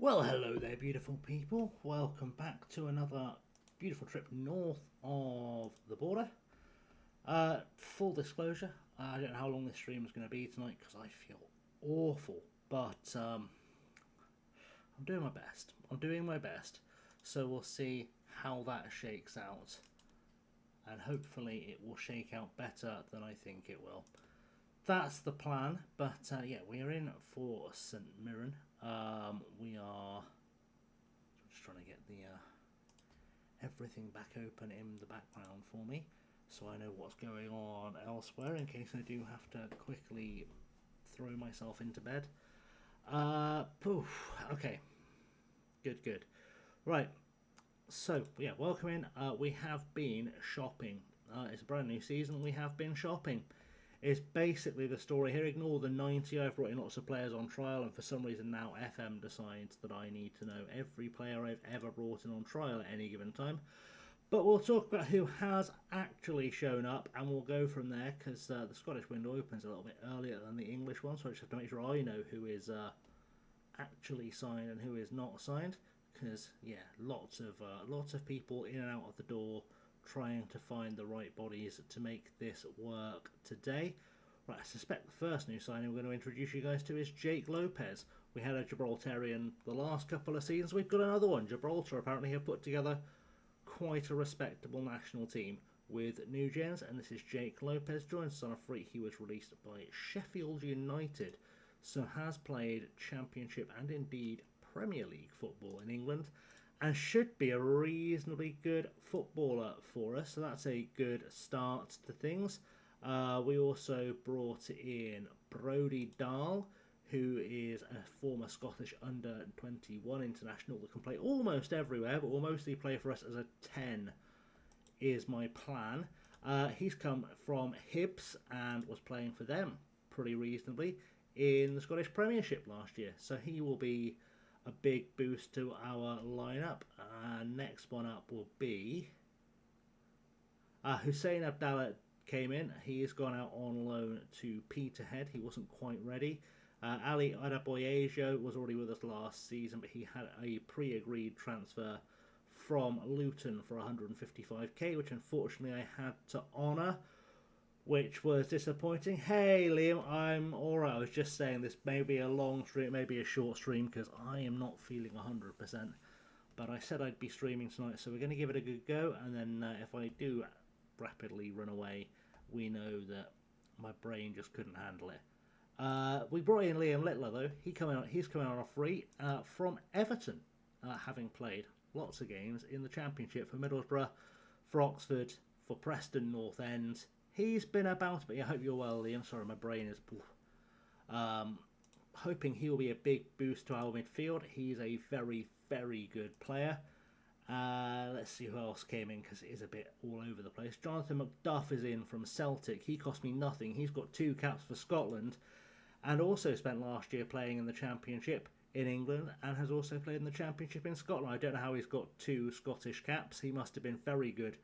Well, hello there, beautiful people. Welcome back to another beautiful trip north of the border. Full disclosure, I don't know how long this stream is going to be tonight because I feel awful, but I'm doing my best. I'm doing my best. So we'll see how that shakes out, and hopefully it will shake out better than I think it will. That's the plan, but yeah, we are in for St Mirren. We are just trying to get the everything back open in the background for me, so I know what's going on elsewhere in case I do have to quickly throw myself into bed. Poof. Okay, good. Right. So yeah, welcome in. We have been shopping. It's a brand new season. We have been shopping. Is basically the story here. Ignore the 90. I've brought in lots of players on trial, and for some reason now FM decides that I need to know every player I've ever brought in on trial at any given time. But we'll talk about who has actually shown up, and we'll go from there because the Scottish window opens a little bit earlier than the English one, so I just have to make sure I know who is actually signed and who is not signed. Because yeah, lots of people in and out of the door trying to find the right bodies to make this work today. Right, I suspect the first new signing we're going to introduce you guys to is Jake Lopez. We had a Gibraltarian the last couple of seasons. We've got another one. Gibraltar apparently have put together quite a respectable national team with new gens, and this is Jake Lopez. Joins us on a free. He was released by Sheffield United, so has played Championship and indeed Premier League football in England, and should be a reasonably good footballer for us, so that's a good start to things. We also brought in Brodie Dahl, who is a former Scottish under-21 international that can play almost everywhere, but will mostly play for us as a 10, is my plan. He's come from Hibs and was playing for them pretty reasonably in the Scottish Premiership last year, so he will be a big boost to our lineup. Next one up will be Hussein Abdallah came in. He has gone out on loan to Peterhead. He wasn't quite ready. Ali Adaboyejo was already with us last season, but he had a pre-agreed transfer from Luton for 155k, which unfortunately I had to honour, which was disappointing. Hey Liam, I'm alright. I was just saying this may be a long stream, maybe a short stream, because I am not feeling 100%. But I said I'd be streaming tonight, so we're going to give it a good go, and then if I do rapidly run away, we know that my brain just couldn't handle it. We brought in Liam Littler though. He's coming on a free from Everton, having played lots of games in the Championship for Middlesbrough, for Oxford, for Preston North End. He's been about, but yeah, I hope you're well, Liam. Sorry, my brain is... hoping he'll be a big boost to our midfield. He's a very, very good player. Let's see who else came in, because it is a bit all over the place. Jonathan McDuff is in from Celtic. He cost me nothing. He's got 2 caps for Scotland, and also spent last year playing in the Championship in England, and has also played in the Championship in Scotland. I don't know how he's got 2 Scottish caps. He must have been very good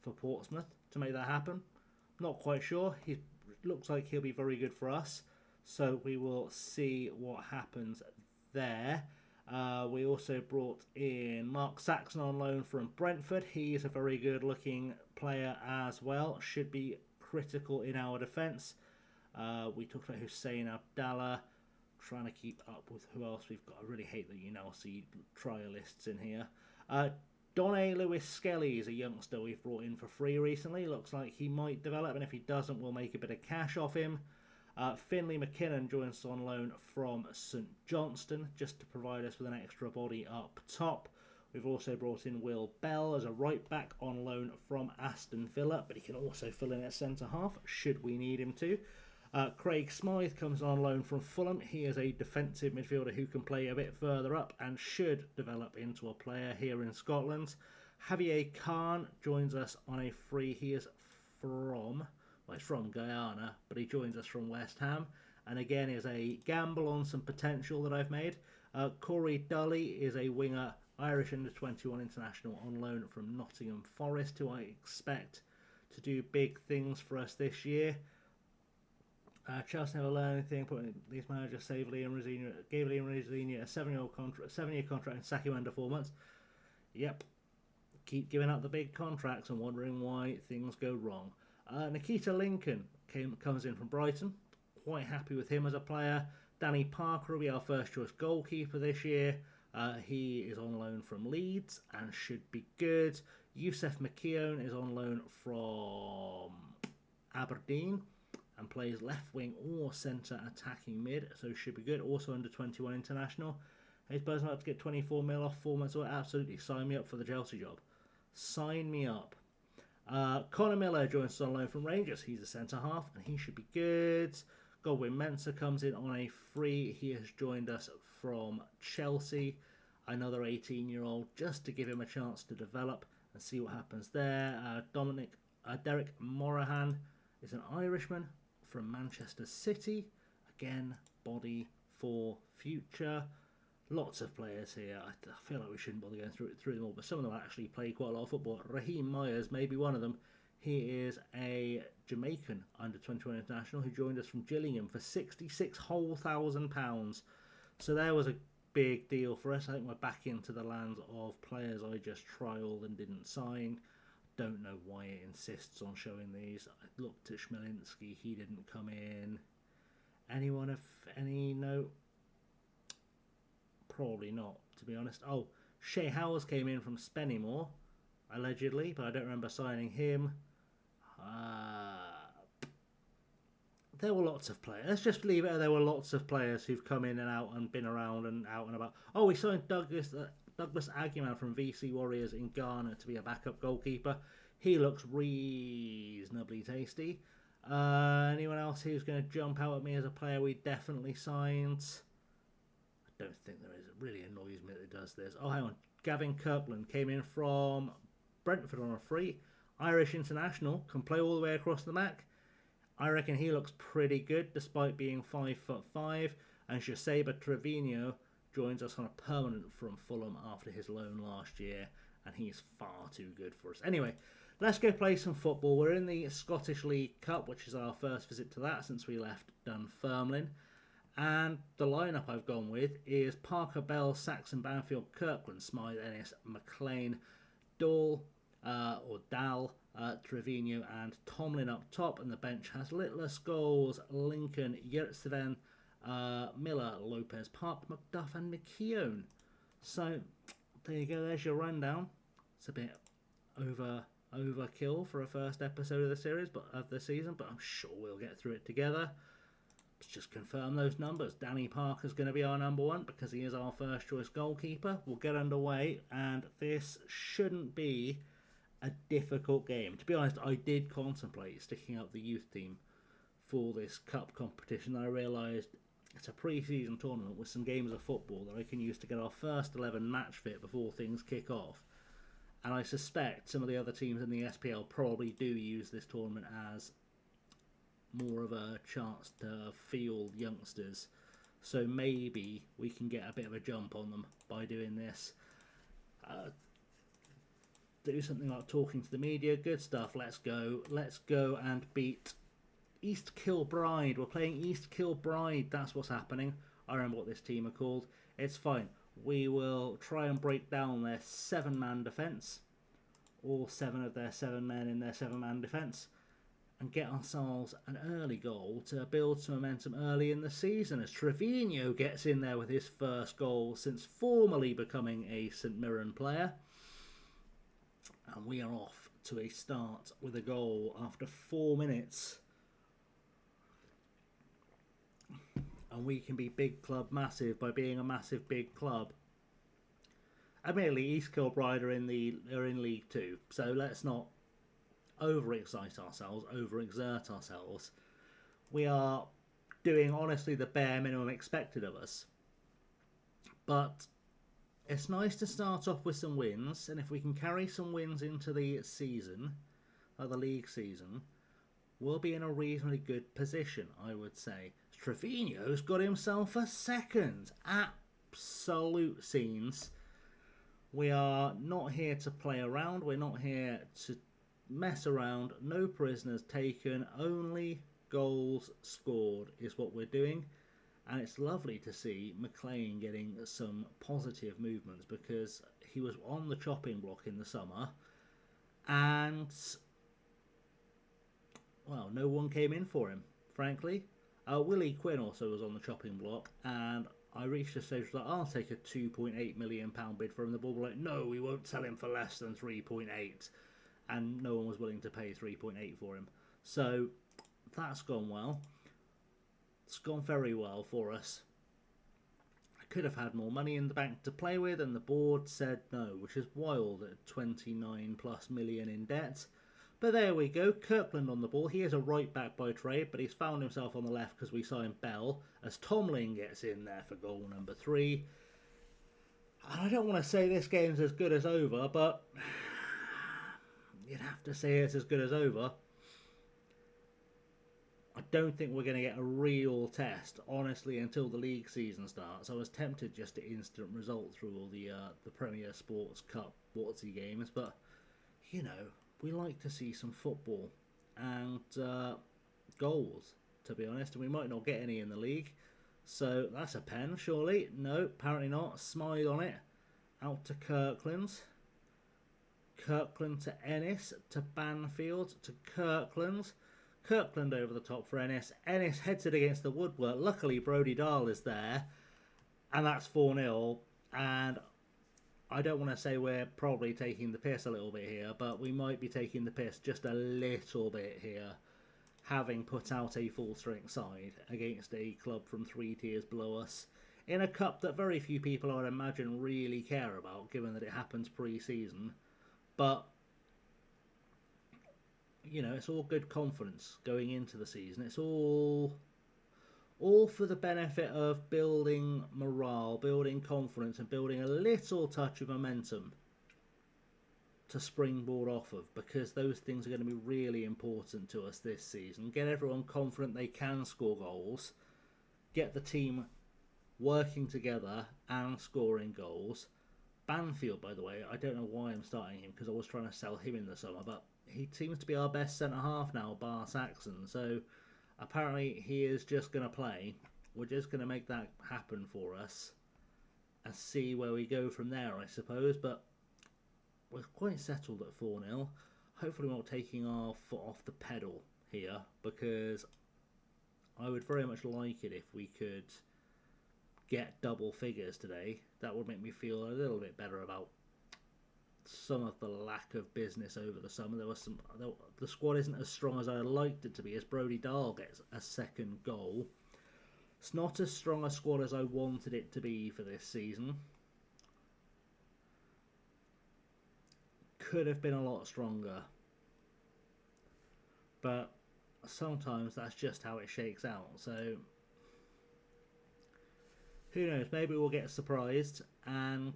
for Portsmouth to make that happen. Not quite sure. He looks like he'll be very good for us, so we will see what happens there. We also brought in Mark Saxon on loan from Brentford. He is a very good looking player as well. Should be critical in our defence. We talked about Hussein Abdallah. Trying to keep up with who else we've got. I really hate that you now see trialists in here. Donne Lewis Skelly is a youngster we've brought in for free recently. Looks like he might develop, and if he doesn't, we'll make a bit of cash off him. Finlay McKinnon joins us on loan from St Johnstone, just to provide us with an extra body up top. We've also brought in Will Bell as a right back on loan from Aston Villa, but he can also fill in at centre half should we need him to. Craig Smythe comes on loan from Fulham. He is a defensive midfielder who can play a bit further up and should develop into a player here in Scotland. Javier Khan joins us on a free. He is from Guyana, but he joins us from West Ham, and again is a gamble on some potential that I've made. Corey Dully is a winger, Irish under-21 international on loan from Nottingham Forest, who I expect to do big things for us this year. Chelsea never learned anything. Putting these managers gave Liam Rosenior a 7-year contract and sack him under 4 months. Yep. Keep giving out the big contracts and wondering why things go wrong. Nikita Lincoln comes in from Brighton. Quite happy with him as a player. Danny Parker will be our first choice goalkeeper this year. He is on loan from Leeds and should be good. Youssef McKeown is on loan from Aberdeen and plays left wing or centre attacking mid, so should be good. Also under 21 international. He's buzzing up to get 24 mil off 4 months. Absolutely, sign me up for the Chelsea job. Sign me up. Connor Miller joins us on loan from Rangers. He's a centre half and he should be good. Godwin Mensah comes in on a free. He has joined us from Chelsea. Another 18-year-old, just to give him a chance to develop and see what happens there. Derek Morahan is an Irishman from Manchester City. Again, body for future. Lots of players here. I feel like we shouldn't bother going through them all, but some of them actually play quite a lot of football. Raheem Myers may be one of them. He is a Jamaican under-21 international who joined us from Gillingham for £66,000. So there was a big deal for us. I think we're back into the lands of players I just trialled and didn't sign. Don't know why it insists on showing these. I looked at Schmelinski. He didn't come in. Anyone of any note? Probably not, to be honest. Oh, Shea Howes came in from Spennymoor, allegedly, but I don't remember signing him. There were lots of players. Let's just leave it. There were lots of players who've come in and out and been around and out and about. Oh, we signed Douglas Aguiman from VC Warriors in Ghana to be a backup goalkeeper. He looks reasonably tasty. Anyone else who's going to jump out at me as a player we definitely signed? I don't think there is. It really annoys me that it does this. Oh, hang on. Gavin Kirkland came in from Brentford on a free. Irish international, can play all the way across the back. I reckon he looks pretty good despite being 5'5". And Joseba Trevino joins us on a permanent from Fulham after his loan last year, and he's far too good for us. Anyway, let's go play some football. We're in the Scottish League Cup, which is our first visit to that since we left Dunfermline. And the lineup I've gone with is Parker, Bell, Saxon, Banfield, Kirkland, Smythe, Ennis, McLean, Dal, Trevino and Tomlin up top, and the bench has Littler, Scholes, Lincoln, Yertseven, Miller, Lopez, Park, McDuff and McKeown. So there you go, there's your rundown. It's a bit overkill for a first episode of the series, but of the season, but I'm sure we'll get through it together. Let's just confirm those numbers. Danny Parker's going to be our number one because he is our first choice goalkeeper. We'll get underway, and this shouldn't be a difficult game. To be honest, I did contemplate sticking out the youth team for this cup competition. I realised it's a pre-season tournament with some games of football that I can use to get our first 11 match fit before things kick off. And I suspect some of the other teams in the SPL probably do use this tournament as more of a chance to field youngsters. So maybe we can get a bit of a jump on them by doing this. Do something like talking to the media. Good stuff. Let's go and beat East Kilbride. We're playing East Kilbride. That's what's happening. I remember what this team are called. It's fine. We will try and break down their 7-man defence. All 7 of their 7 men in their 7-man defence. And get ourselves an early goal to build some momentum early in the season as Trevino gets in there with his first goal since formerly becoming a St Mirren player. And we are off to a start with a goal after 4 minutes. And we can be big club massive by being a massive big club. Admittedly, East Kilbride are in League 2, so let's not overexcite ourselves, overexert ourselves. We are doing honestly the bare minimum expected of us. But it's nice to start off with some wins, and if we can carry some wins into the season, like the league season, we'll be in a reasonably good position, I would say. Trevino's got himself a second. Absolute scenes. We are not here to play around. We're not here to mess around. No prisoners taken. Only goals scored is what we're doing. And it's lovely to see McLean getting some positive movements, because he was on the chopping block in the summer and, well, no one came in for him, frankly. Willie Quinn also was on the chopping block, and I reached a stage where I'll take a £2.8 million bid for him. The ball was like, no, we won't sell him for less than 3.8, and no one was willing to pay 3.8 for him. So that's gone well. It's gone very well for us. I could have had more money in the bank to play with, and the board said no, which is wild at 29 plus million in debt. But there we go, Kirkland on the ball. He is a right back by trade, but he's found himself on the left because we signed Bell, as Tomlin gets in there for goal number 3. And I don't want to say this game's as good as over, but you'd have to say it's as good as over. I don't think we're going to get a real test, honestly, until the league season starts. I was tempted just to instant result through all the Premier Sports Cup Watsy games, but, you know, we like to see some football and goals, to be honest, and we might not get any in the league. So that's a pen, surely. No, apparently not. Smile on it. Out to Kirkland. Kirkland to Ennis, to Banfield, to Kirkland. Kirkland over the top for Ennis. Ennis heads it against the woodwork. Luckily, Brody Dahl is there. And that's 4-0. And I don't want to say we're probably taking the piss a little bit here, but we might be taking the piss just a little bit here, having put out a full-strength side against a club from 3 tiers below us in a cup that very few people, I would imagine, really care about, given that it happens pre-season. But, you know, it's all good confidence going into the season. It's all for the benefit of building morale, building confidence, and building a little touch of momentum to springboard off of, because those things are going to be really important to us this season. Get everyone confident they can score goals, get the team working together and scoring goals. Banfield, by the way, I don't know why I'm starting him, because I was trying to sell him in the summer, but he seems to be our best centre-half now, bar Saxon, so apparently he is just going to play. We're just going to make that happen for us and see where we go from there, I suppose, but we're quite settled at 4-0. Hopefully we're not taking our foot off the pedal here, because I would very much like it if we could get double figures today. That would make me feel a little bit better about some of the lack of business over the summer. The squad isn't as strong as I liked it to be, as Brody Dahl gets a second goal. It's not as strong a squad as I wanted it to be for this season. Could have been a lot stronger, but sometimes that's just how it shakes out. So who knows, maybe we'll get surprised and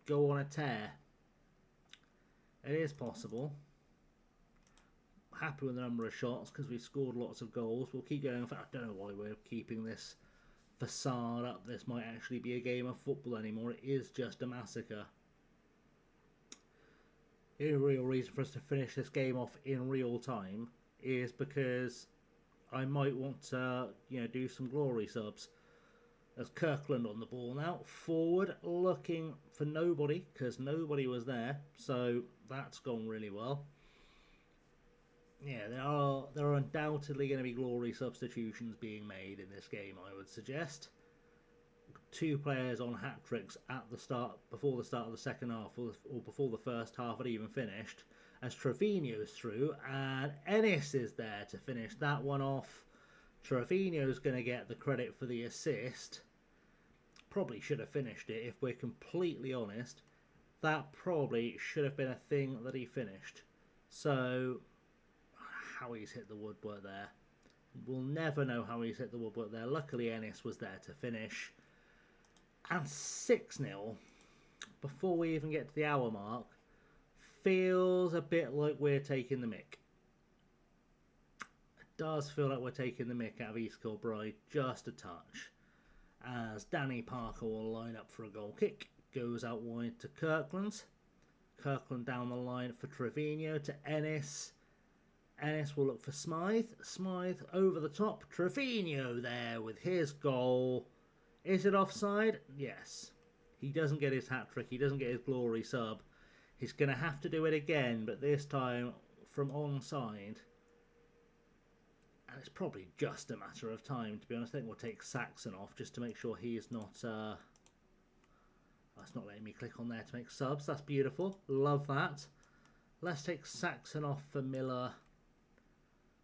go on a tear. It is possible. Happy with the number of shots because we scored lots of goals. We'll keep going. In fact, I don't know why we're keeping this facade up. This might actually be a game of football anymore. It is just a massacre. The real reason for us to finish this game off in real time is because I might want to, do some glory subs. There's Kirkland on the ball now. Forward, looking for nobody, because nobody was there. So that's gone really well. Yeah, there are undoubtedly going to be glory substitutions being made in this game, I would suggest. 2 players on hat-tricks at the start, before the start of the second half, or before the first half had even finished, as Trevino's through, and Ennis is there to finish that one off. Trevino's going to get the credit for the assist. Probably should have finished it, if we're completely honest. That probably should have been a thing that he finished. So, how he's hit the woodwork there. We'll never know how he's hit the woodwork there. Luckily, Ennis was there to finish. And 6-0, before we even get to the hour mark, feels a bit like we're taking the mick. It does feel like we're taking the mick out of East Kilbride, just a touch. As Danny Parker will line up for a goal kick, goes out wide to Kirkland. Kirkland down the line for Trevino to Ennis. Ennis will look for Smythe. Smythe over the top. Trevino there with his goal. Is it offside? Yes. He doesn't get his hat-trick. He doesn't get his glory sub. He's going to have to do it again, but this time from onside. And it's probably just a matter of time, to be honest. I think we'll take Saxon off just to make sure he is not... That's not letting me click on there to make subs. That's beautiful. Love that. Let's take Saxon off for Miller.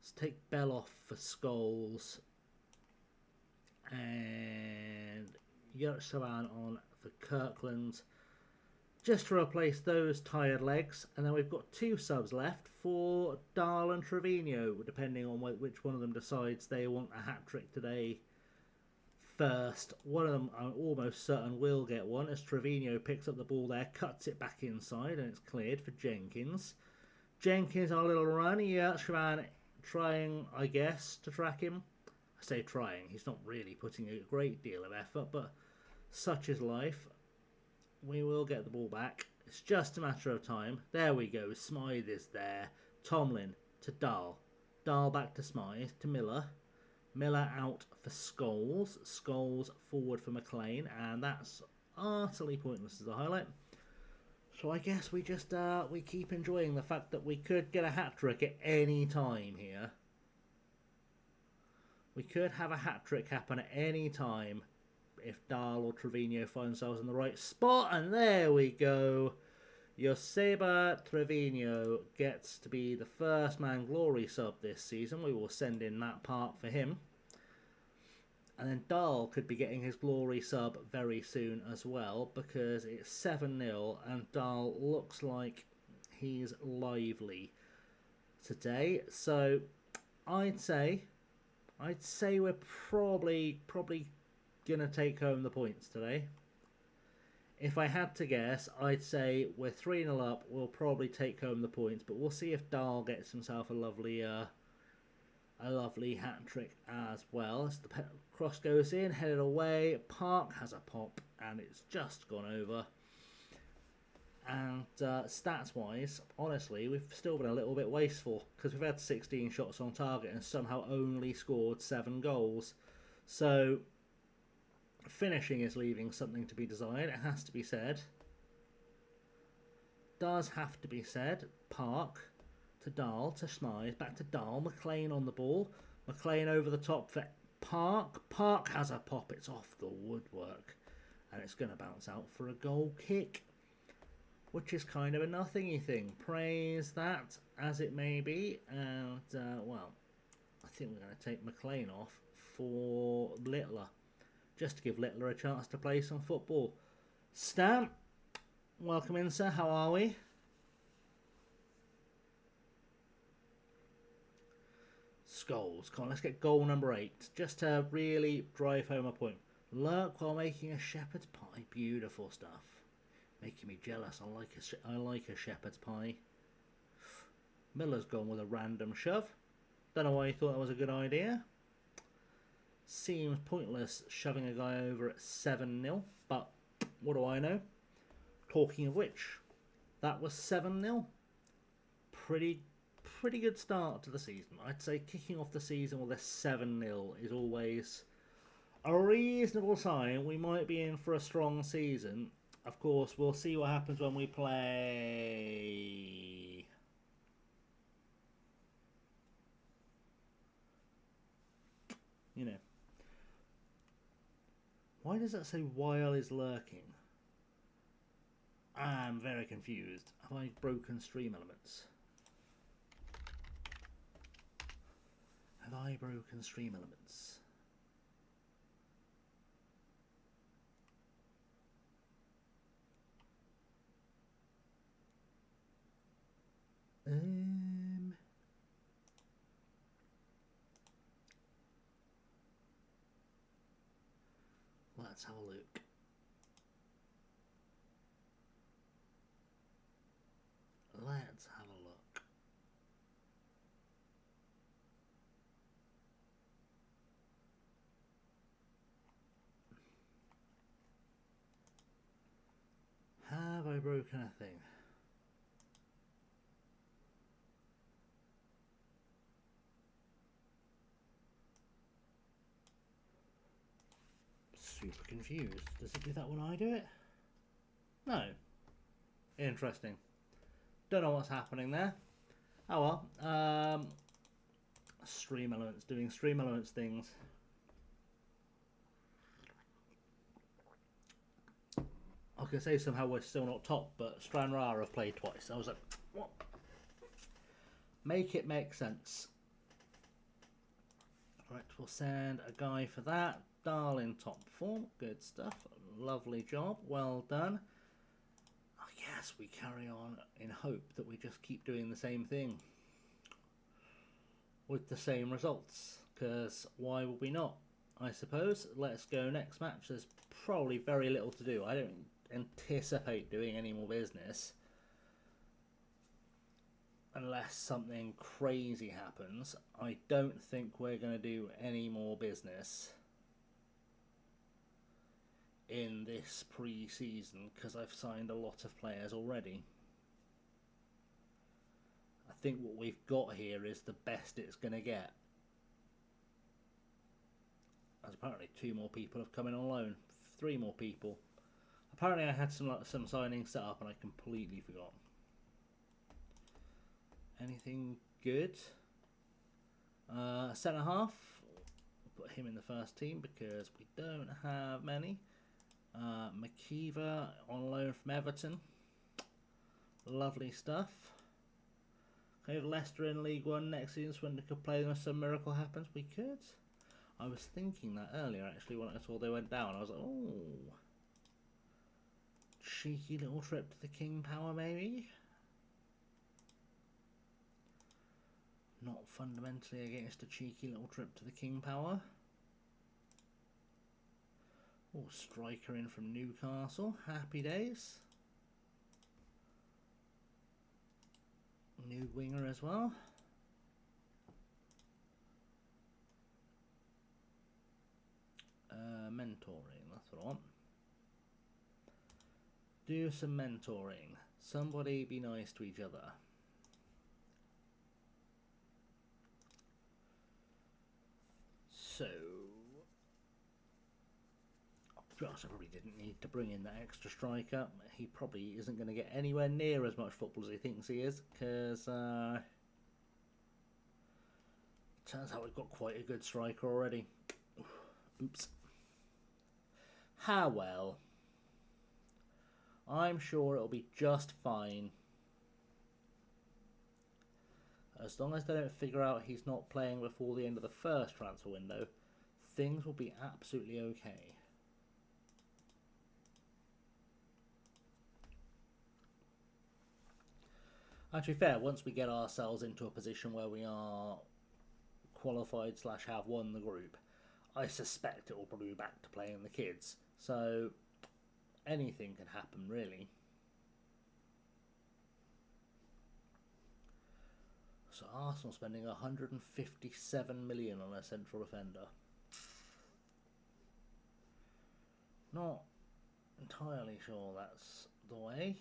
Let's take Bell off for Scholes. And Yurtsevan on for Kirkland. Just to replace those tired legs. And then we've got 2 subs left for Dahl and Trevino, depending on which one of them decides they want a hat-trick today first. One of them, I'm almost certain, will get one as Trevino picks up the ball there, cuts it back inside, and it's cleared for Jenkins. Jenkins on a little run. Yurtsevan trying, I guess, to track him. I say trying. He's not really putting a great deal of effort, but such is life. We will get the ball back. It's just a matter of time. There we go. Smythe is there. Tomlin to Dahl. Dahl back to Smythe to Miller. Miller out for Scholes. Scholes forward for McLean. And that's utterly pointless as a highlight. So I guess we just we keep enjoying the fact that we could get a hat-trick at any time here. We could have a hat-trick happen at any time if Dahl or Trevino find themselves in the right spot. And there we go. Joseba Trevino gets to be the first man glory sub this season. We will send in that part for him. And then Dahl could be getting his glory sub very soon as well, because it's 7-0 and Dahl looks like he's lively today. So I'd say we're probably gonna take home the points today. If I had to guess, I'd say we're 3-0 up. We'll probably take home the points, but we'll see if Dahl gets himself a lovely hat trick as well. As the cross goes in, headed away. Park has a pop, and it's just gone over. And stats-wise, honestly, we've still been a little bit wasteful because we've had 16 shots on target and somehow only scored 7 goals. So finishing is leaving something to be desired. It has to be said. Does have to be said. Park to Dahl to Smythe, back to Dahl. McLean on the ball. McLean over the top for Park. Park has a pop. It's off the woodwork, and it's going to bounce out for a goal kick, which is kind of a nothingy thing. Praise that as it may be. And, well, I think we're going to take McLean off for Littler, just to give Littler a chance to play some football. Stan, welcome in, sir. How are we? Scholes. Come on, let's get goal number 8, just to really drive home a point. Lurk while making a shepherd's pie. Beautiful stuff. Making me jealous. I like a shepherd's pie. Miller's gone with a random shove. Don't know why he thought that was a good idea. Seems pointless shoving a guy over at 7-0, but what do I know? Talking of which, that was 7-0. Pretty good start to the season. I'd say kicking off the season with a 7-0 is always a reasonable sign. We might be in for a strong season. Of course, we'll see what happens when we play... You know. Why does that say while is lurking? I'm very confused. Have I broken stream elements? Have I broken stream elements? Let's have a look. Let's have a look. Have I broken a thing? super confused. Does it do that when I do it? No. Interesting. Don't know what's happening there. Oh well. Stream Elements doing Stream Elements things. I was going to say somehow we're still not top, but Stranraer have played twice. I was like, what? Make it make sense. Right, we'll send a guy for that. Dahl in top form. Good stuff. Lovely job. Well done. I guess we carry on in hope that we just keep doing the same thing with the same results. Because why would we not? I suppose. Let's go next match. There's probably very little to do. I don't anticipate doing any more business unless something crazy happens. I don't think we're going to do any more business in this pre-season because I've signed a lot of players already. I think what we've got here is the best it's going to get. As apparently 2 more people have come in on loan. 3 more people. Apparently I had some signings set up and I completely forgot. Anything good? Centre half. We'll put him in the first team because we don't have many. McKeever on loan from Everton. Lovely stuff. Okay, Leicester in League One next season when they could play them if some miracle happens. We could. I was thinking that earlier actually when I saw they went down. I was like, oh. Cheeky little trip to the King Power maybe. Not fundamentally against a cheeky little trip to the King Power. Oh, striker in from Newcastle. Happy days. New winger as well. Mentoring, that's what I want. Do some mentoring. Somebody be nice to each other. So, to be honest, I probably didn't need to bring in that extra striker. He probably isn't going to get anywhere near as much football as he thinks he is, because turns out we've got quite a good striker already. Oops. How well? I'm sure it'll be just fine. As long as they don't figure out he's not playing before the end of the first transfer window, things will be absolutely okay. And to be fair, once we get ourselves into a position where we are qualified / have won the group, I suspect it will probably be back to playing the kids. So anything can happen, really. So Arsenal spending 157 million on a central defender. Not entirely sure that's the way.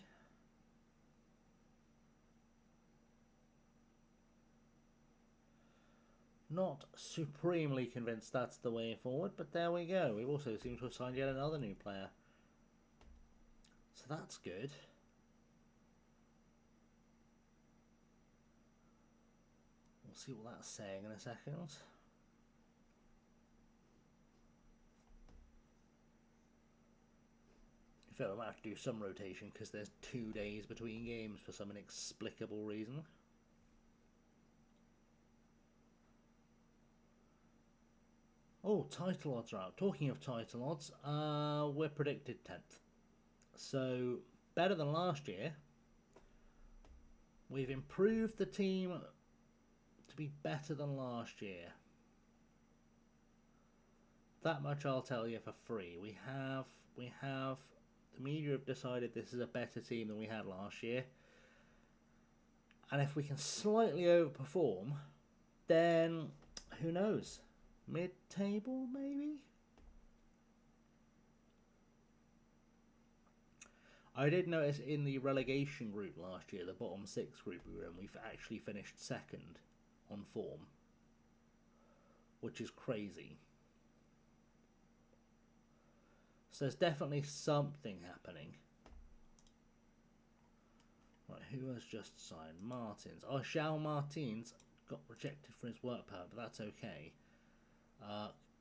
Not supremely convinced that's the way forward, but there we go. We also seem to have signed yet another new player. So that's good. We'll see what that's saying in a second. In fact, I might have to do some rotation because there's 2 days between games for some inexplicable reason. Oh, title odds are out. Talking of title odds, we're predicted 10th. So, better than last year. We've improved the team to be better than last year. That much I'll tell you for free. We have the media have decided this is a better team than we had last year. And if we can slightly overperform, then who knows? Mid-table, maybe? I did notice in the relegation group last year, the bottom 6 group we were in, we've actually finished 2nd on form, which is crazy. So there's definitely something happening. Right, who has just signed? Martins. Oh, João Martins got rejected for his work permit, but that's okay.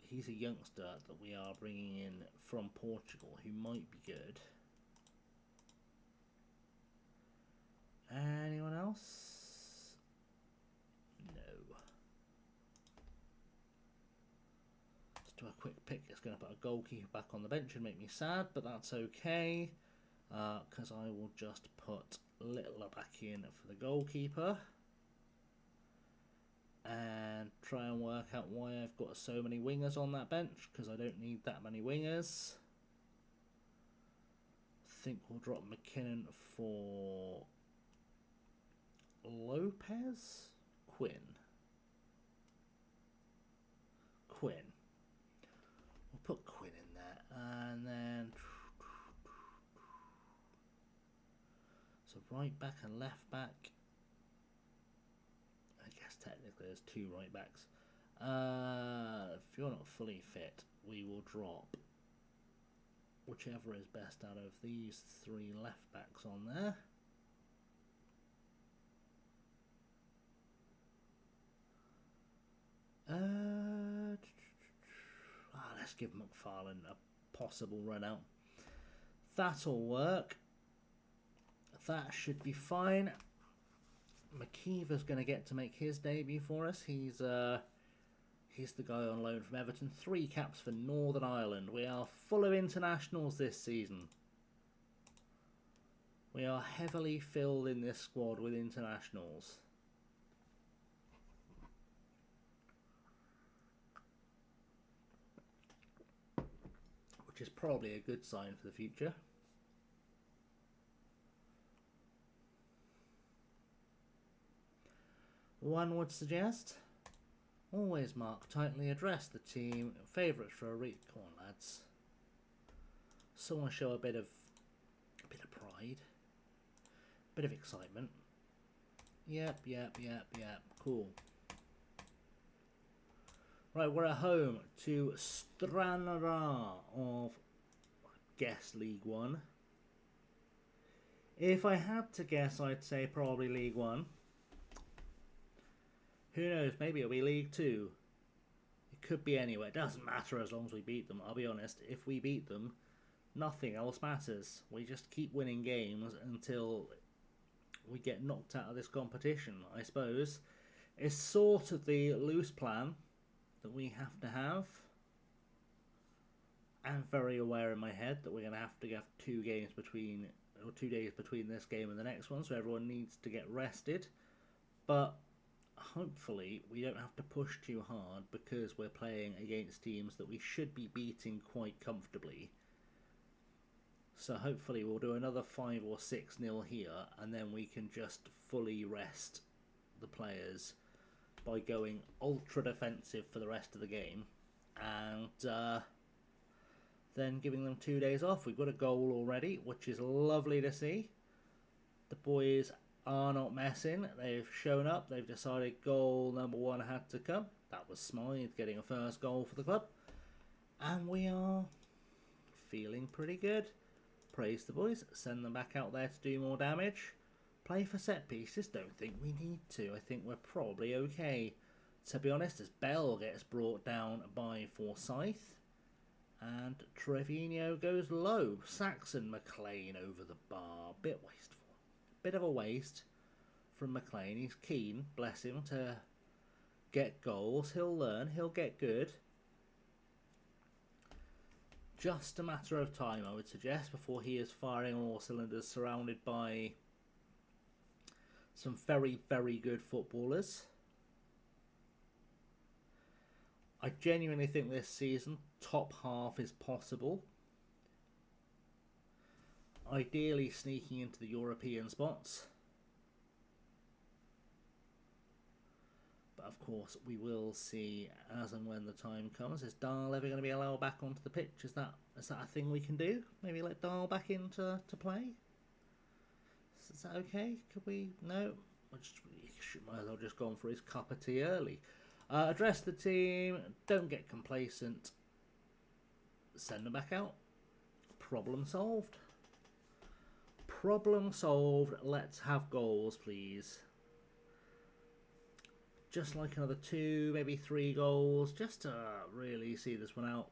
He's a youngster that we are bringing in from Portugal who might be good. Anyone else? No. Let's do a quick pick. It's going to put a goalkeeper back on the bench and make me sad, but that's okay. Because I will just put Littler back in for the goalkeeper. And try and work out why I've got so many wingers on that bench, because I don't need that many wingers. I think we'll drop McKinnon for Lopez? Quinn. We'll put Quinn in there. And then... so right back and left back. I guess technically there's two right backs. If you're not fully fit, we will drop whichever is best out of these three left backs on there. Let's give McFarlane a possible run out. That'll work. That should be fine. McKeever's going to get to make his debut for us. He's the guy on loan from Everton. 3 caps for Northern Ireland. We are full of internationals this season. We are heavily filled in this squad with internationals. Which is probably a good sign for the future. One would suggest, always mark tightly, address the team, favourites for a read. Come on, lads. Someone show a bit of pride, bit of excitement. Yep. Cool. Right, we're at home to Stranraer of guess League One. If I had to guess, I'd say probably League One. Who knows, maybe it'll be League Two. It could be anywhere. It doesn't matter as long as we beat them. I'll be honest, if we beat them, nothing else matters. We just keep winning games until we get knocked out of this competition, I suppose. It's sort of the loose plan that we have to have. I'm very aware in my head that we're going to have 2 days between this game and the next one, so everyone needs to get rested. But hopefully we don't have to push too hard because we're playing against teams that we should be beating quite comfortably. So hopefully we'll do another 5 or 6-0 here, and then we can just fully rest the players by going ultra defensive for the rest of the game, and then giving them 2 days off. We've got a goal already, which is lovely to see. The boys are not messing. They've shown up. They've decided goal number 1 had to come. That was Smythe getting a first goal for the club, and we are feeling pretty good. Praise the boys. Send them back out there to do more damage. Play for set pieces. Don't think we need to. I think we're probably okay, to be honest, as Bell gets brought down by Forsyth and Trevino goes low. Saxon McLean over the bar. Bit wasteful. Bit of a waste from McLean. He's keen, bless him, to get goals. He'll learn. He'll get good. Just a matter of time, I would suggest, before he is firing on all cylinders, surrounded by some very, very good footballers. I genuinely think this season, top half is possible. Ideally sneaking into the European spots. But of course, we will see as and when the time comes. Is Dahl ever going to be allowed back onto the pitch? Is that a thing we can do? Maybe let Dahl back into play? Is that okay? Could we? No? Might as well just gone for his cup of tea early. Address the team. Don't get complacent. Send them back out. Problem solved. Problem solved. Let's have goals, please. Just like another 2, maybe 3 goals, just to really see this one out.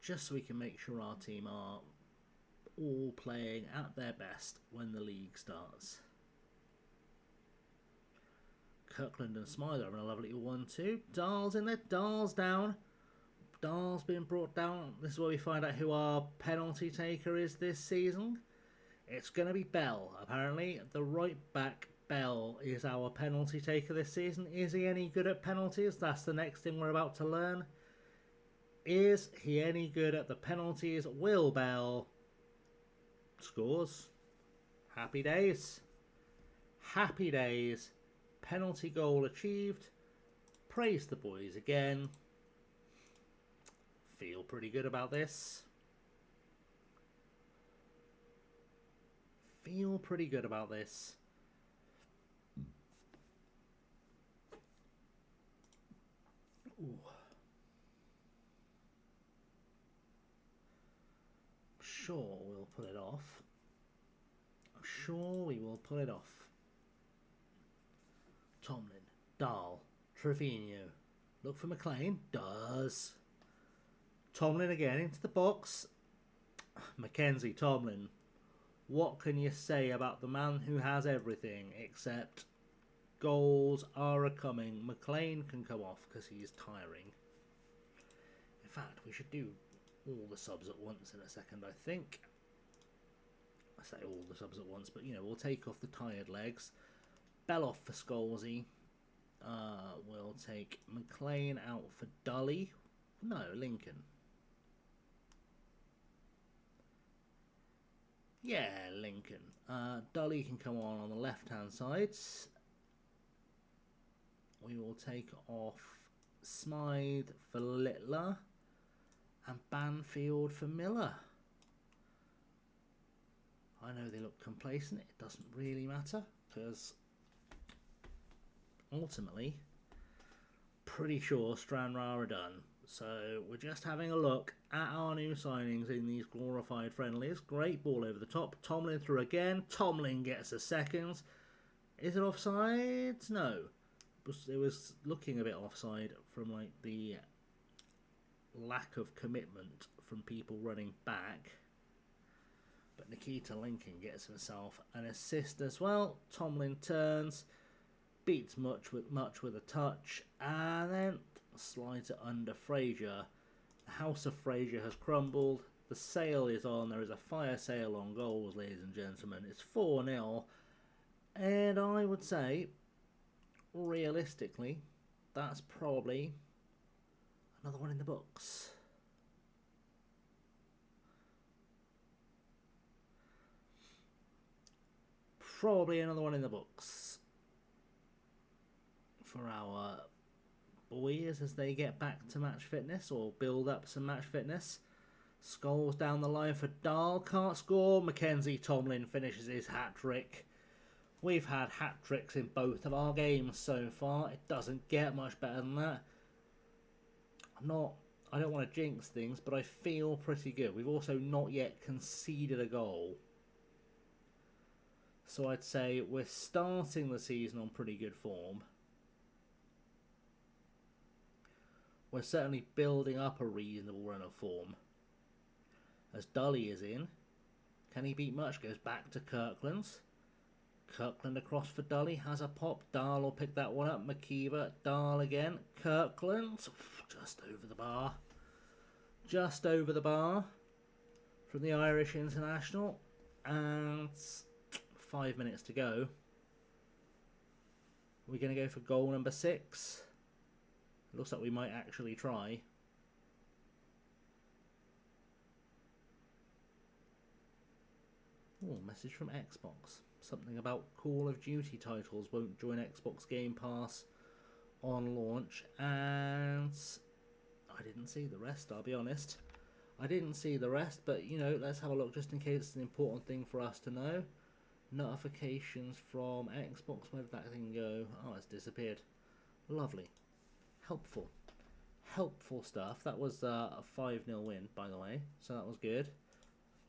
Just so we can make sure our team are all playing at their best when the league starts. Kirkland and Smythe are having a lovely 1-2. Dahl's in there. Dahl's down. Dahl's been brought down. This is where we find out who our penalty taker is this season. It's going to be Bell, apparently. The right back, Bell, is our penalty taker this season. Is he any good at penalties? That's the next thing we're about to learn. Is he any good at the penalties? Will Bell scores? Happy days. Happy days. Penalty goal achieved. Praise the boys again. Feel pretty good about this. Feel pretty good about this. Ooh. Sure we'll pull it off. I'm sure we will pull it off. Tomlin, Dahl, Trevino. Look for McLean. Does. Tomlin again into the box. Mackenzie, Tomlin. What can you say about the man who has everything except goals are a-coming? McLean can come off because he's tiring. In fact, we should do all the subs at once in a second, I think. I say all the subs at once, but, you know, we'll take off the tired legs. Bell off for Scalzi. We'll take McLean out for Dully. No, Lincoln. Yeah, Lincoln. Dully can come on the left-hand side. We will take off Smythe for Littler and Banfield for Miller. I know they look complacent. It doesn't really matter because ultimately, pretty sure Stranraer are done. So we're just having a look at our new signings in these glorified friendlies. Great ball over the top. Tomlin through again. Tomlin gets a second. Is it offside? No. It was looking a bit offside from like the lack of commitment from people running back. But Nikita Lincoln gets himself an assist as well. Tomlin turns. Beats much with a touch. And then slides it under Fraser. The house of Fraser has crumbled. The sale is on. There is a fire sale on goals, ladies and gentlemen. It's 4-0. And I would say, realistically, that's probably another one in the books. Probably another one in the books for our boys as they get back to match fitness or build up some match fitness. Scholes down the line for Dahl, can't score. Mackenzie Tomlin finishes his hat-trick. We've had hat-tricks in both of our games so far. It doesn't get much better than that. I don't want to jinx things, but I feel pretty good. We've also not yet conceded a goal. So I'd say we're starting the season on pretty good form. We're certainly building up a reasonable run of form. As Dully is in. Can he beat much? Goes back to Kirkland's. Kirkland across for Dully. Has a pop. Dahl will pick that one up. McKeever. Dahl again. Kirkland. Just over the bar. Just over the bar. From the Irish International. And 5 minutes to go. We're going to go for goal number 6. Looks like we might actually try. Oh, message from Xbox. Something about Call of Duty titles won't join Xbox Game Pass on launch. And I didn't see the rest, I'll be honest. I didn't see the rest, but, you know, let's have a look just in case it's an important thing for us to know. Notifications from Xbox. Where did that thing go? Oh, it's disappeared. Lovely. Helpful. helpful stuff. That was a 5-0 win, by the way, so that was good.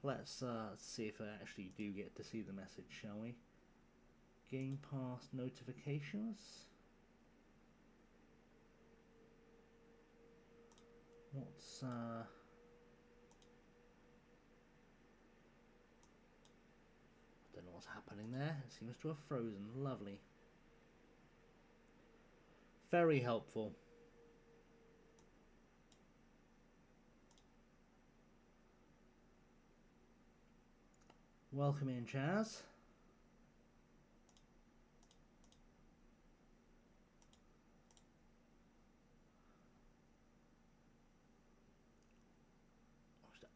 Let's see if I actually do get to see the message, shall we? Game Pass notifications. What's I don't know what's happening there. It seems to have frozen. Lovely. Very helpful. Welcome in, Chaz.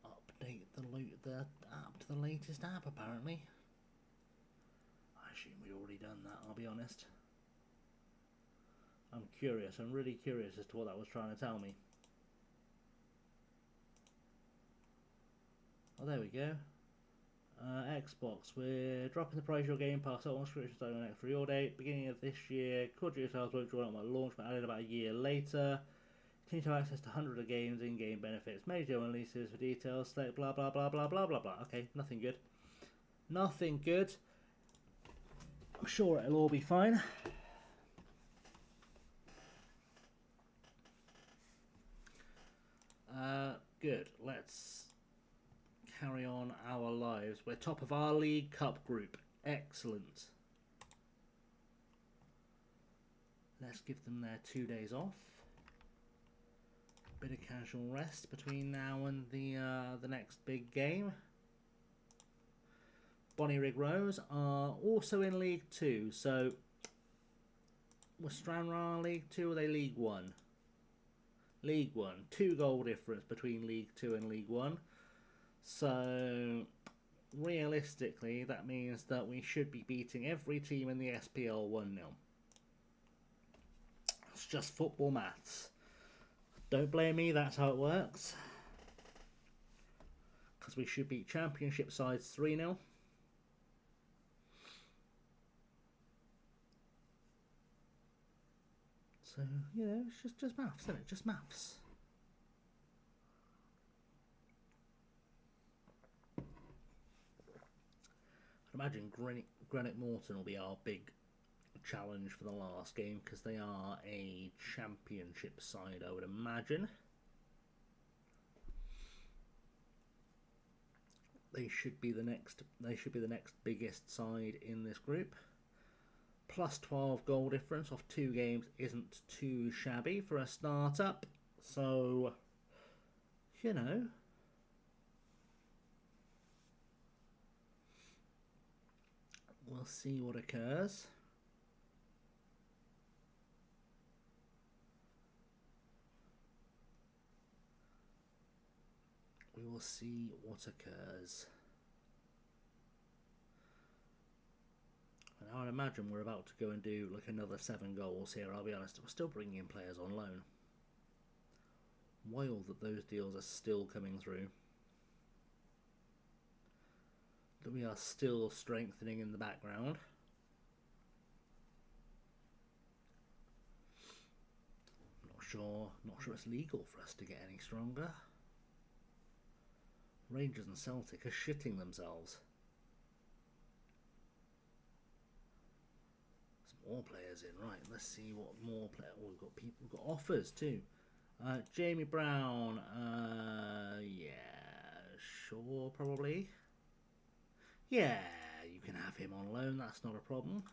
Update the app to the latest app, apparently. I assume we'd already done that, I'll be honest. I'm curious, I'm really curious as to what that was trying to tell me. Oh, there we go. Xbox, we're dropping the price of your Game Pass on subscription starting on next real date. Beginning of this year, core sales won't join up my launch, but added about a year later. Continue to have access to hundreds of games, in-game benefits, major releases for details, select blah blah blah blah blah blah blah. Okay, nothing good. Nothing good. I'm sure it'll all be fine. Good. Let's carry on our lives. We're top of our League Cup group. Excellent. Let's give them their 2 days off. Bit of casual rest between now and the next big game. Bonnyrigg Rose are also in League 2, so was Stranraer League 2 or are they League 1? League 1. 2 goal difference between League 2 and League 1. So realistically that means that we should be beating every team in the SPL 1-0. It's just football maths. Don't blame me, that's how it works. Because we should beat Championship sides 3-0. So, you know, it's just maths, isn't it? Just maths. I'd imagine Granite Morton will be our big challenge for the last game because they are a championship side, I would imagine. They should be the next biggest side in this group. Plus 12 goal difference off 2 games isn't too shabby for a start-up. So, you know. We'll see what occurs. We will see what occurs. And I would imagine we're about to go and do like another 7 goals here, I'll be honest. We're still bringing in players on loan. Wild that those deals are still coming through. That we are still strengthening in the background. Not sure it's legal for us to get any stronger. Rangers and Celtic are shitting themselves. More players in, right? Let's see what more players. Oh, we've got offers too. Jamie Brown. Yeah, sure, probably. Yeah, you can have him on loan. That's not a problem.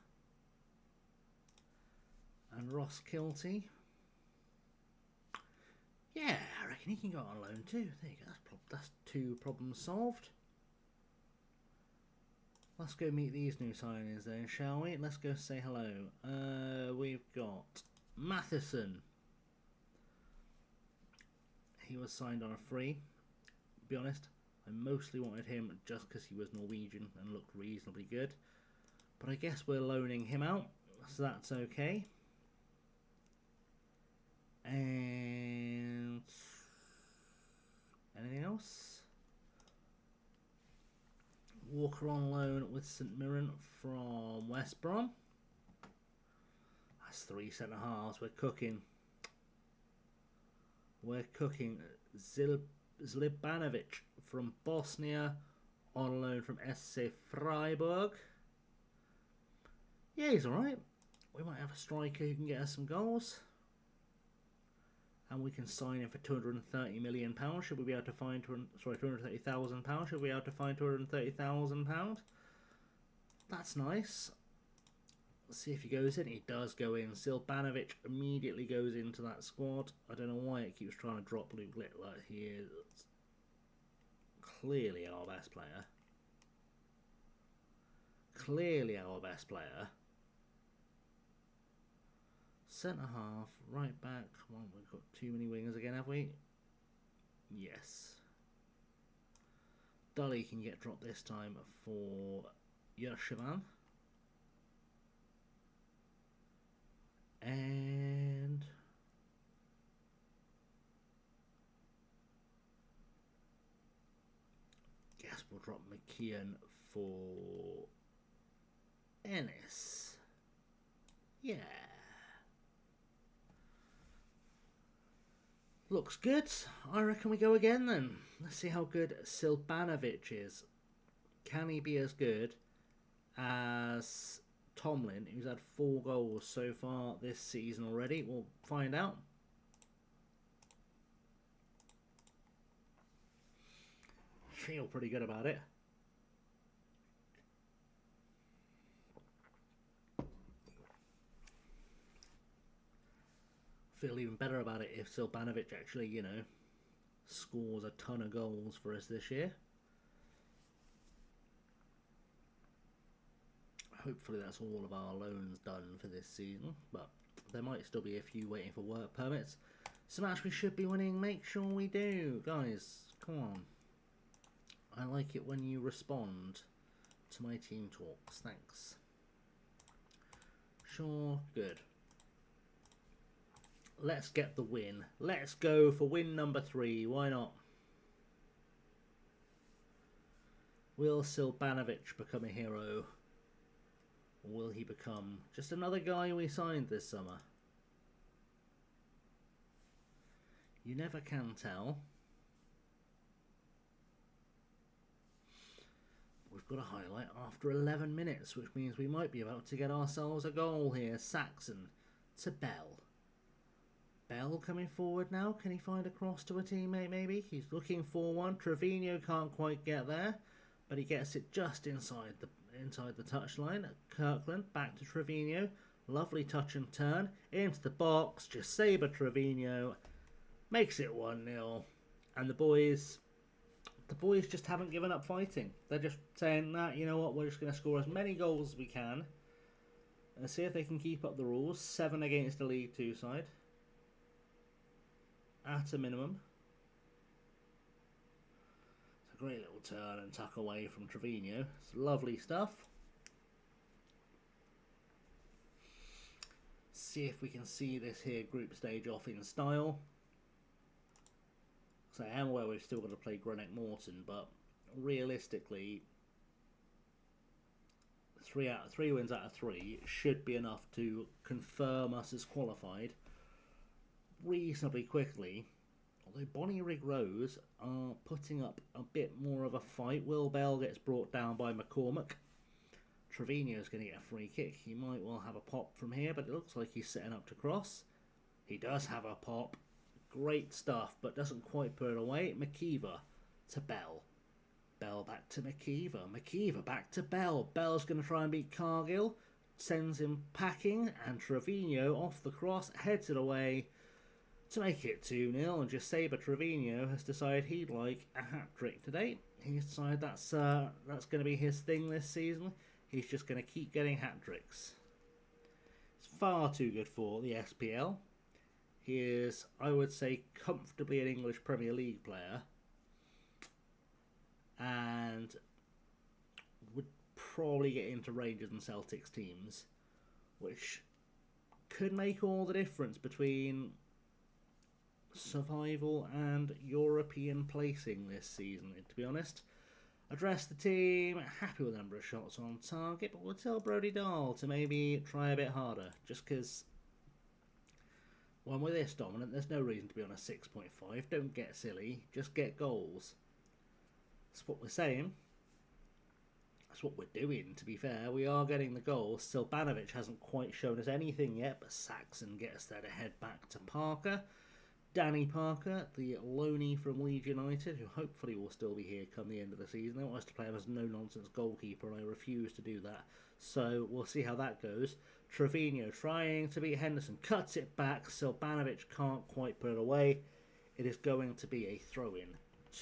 And Ross Kilty. Yeah, I reckon he can go on loan too. There you go. That's 2 problems solved. Let's go meet these new signings then, shall we? Let's go say hello. We've got Matheson. He was signed on a free. To be honest, I mostly wanted him just because he was Norwegian and looked reasonably good. But I guess we're loaning him out, so that's okay. And anything else? Walker on loan with St Mirren from West Brom. That's 3 centre halves. We're cooking. We're cooking Zlibanovic from Bosnia on loan from SC Freiburg. Yeah, he's alright. We might have a striker who can get us some goals. And we can sign him for £230 million. Should we be able to find £230,000? Should we be able to find £230,000? That's nice. Let's see if he goes in. He does go in. Silbanovic immediately goes into that squad. I don't know why it keeps trying to drop Luke Littler. He is clearly our best player. Clearly our best player. Centre half, right back. Come on, we've got too many wingers again, have we? Yes. Dully can get dropped this time for Journeyman. And guess we'll drop McKeon for Ennis. Yeah. Looks good. I reckon we go again then. Let's see how good Silbanovic is. Can he be as good as Tomlin, who's had 4 goals so far this season already? We'll find out. Feel pretty good about it. Feel even better about it if Silbanovic actually, you know, scores a ton of goals for us this year. Hopefully that's all of our loans done for this season, but there might still be a few waiting for work permits. It's a match we should be winning. Make sure we do. Guys, come on. I like it when you respond to my team talks. Thanks. Sure, good. Let's get the win. Let's go for win number 3. Why not? Will Silbanovic become a hero? Or will he become just another guy we signed this summer? You never can tell. We've got a highlight after 11 minutes, which means we might be about to get ourselves a goal here. Saxon to Bell. Bell coming forward now. Can he find a cross to a teammate maybe? He's looking for one. Trevino can't quite get there, but he gets it just inside the touchline. Kirkland back to Trevino. Lovely touch and turn into the box. Just Saber Trevino makes it 1-0. And the boys just haven't given up fighting. They're just saying that, you know what, we're just going to score as many goals as we can and see if they can keep up the rules. 7 against the League 2 side. At a minimum. It's a great little turn and tuck away from Trevino. It's lovely stuff. See if we can see this here group stage off in style. So I am aware we've still got to play Greenock Morton, but realistically 3 wins out of 3 should be enough to confirm us as qualified reasonably quickly. Although Bonnyrigg Rose are putting up a bit more of a fight. Will Bell gets brought down by McCormack. Trevino's going to get a free kick. He might well have a pop from here, but it looks like he's setting up to cross. He does have a pop. Great stuff, but doesn't quite put it away. McKeever to Bell. Bell back to McKeever. McKeever back to Bell. Bell's going to try and beat Cargill. Sends him packing, and Trevino off the cross heads it away to make it 2-0. And just Saber Trevino has decided he'd like a hat-trick today. He's decided that's going to be his thing this season. He's just going to keep getting hat-tricks. It's far too good for the SPL. He is, I would say, comfortably an English Premier League player. And would probably get into Rangers and Celtics teams, which could make all the difference between survival and European placing this season, to be honest. Address the team, happy with the number of shots on target, but we'll tell Brody Dahl to maybe try a bit harder, just because When we're this dominant, there's no reason to be on a 6.5. Don't get silly. Just get goals. That's what we're saying. That's what we're doing, to be fair. We are getting the goals. Silbanovic hasn't quite shown us anything yet, but Saxon gets there to head back to Parker. Danny Parker, the loanee from Leeds United, who hopefully will still be here come the end of the season. They want us to play him as a no-nonsense goalkeeper, and I refuse to do that. So we'll see how that goes. Trevino trying to beat Henderson, cuts it back. Silbanovic can't quite put it away. It is going to be a throw-in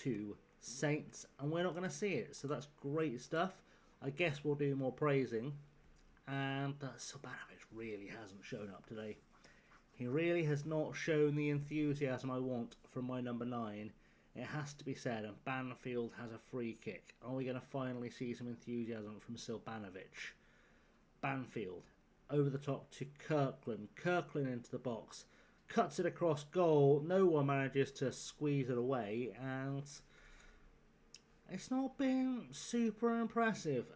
to Saints, and we're not going to see it. So that's great stuff. I guess we'll do more praising. And Silbanovic really hasn't shown up today. He really has not shown the enthusiasm I want from my number 9. It has to be said, and Banfield has a free kick. Are we going to finally see some enthusiasm from Silbanovic? Banfield, over the top to Kirkland. Kirkland into the box. Cuts it across goal. No one manages to squeeze it away, and it's not been super impressive.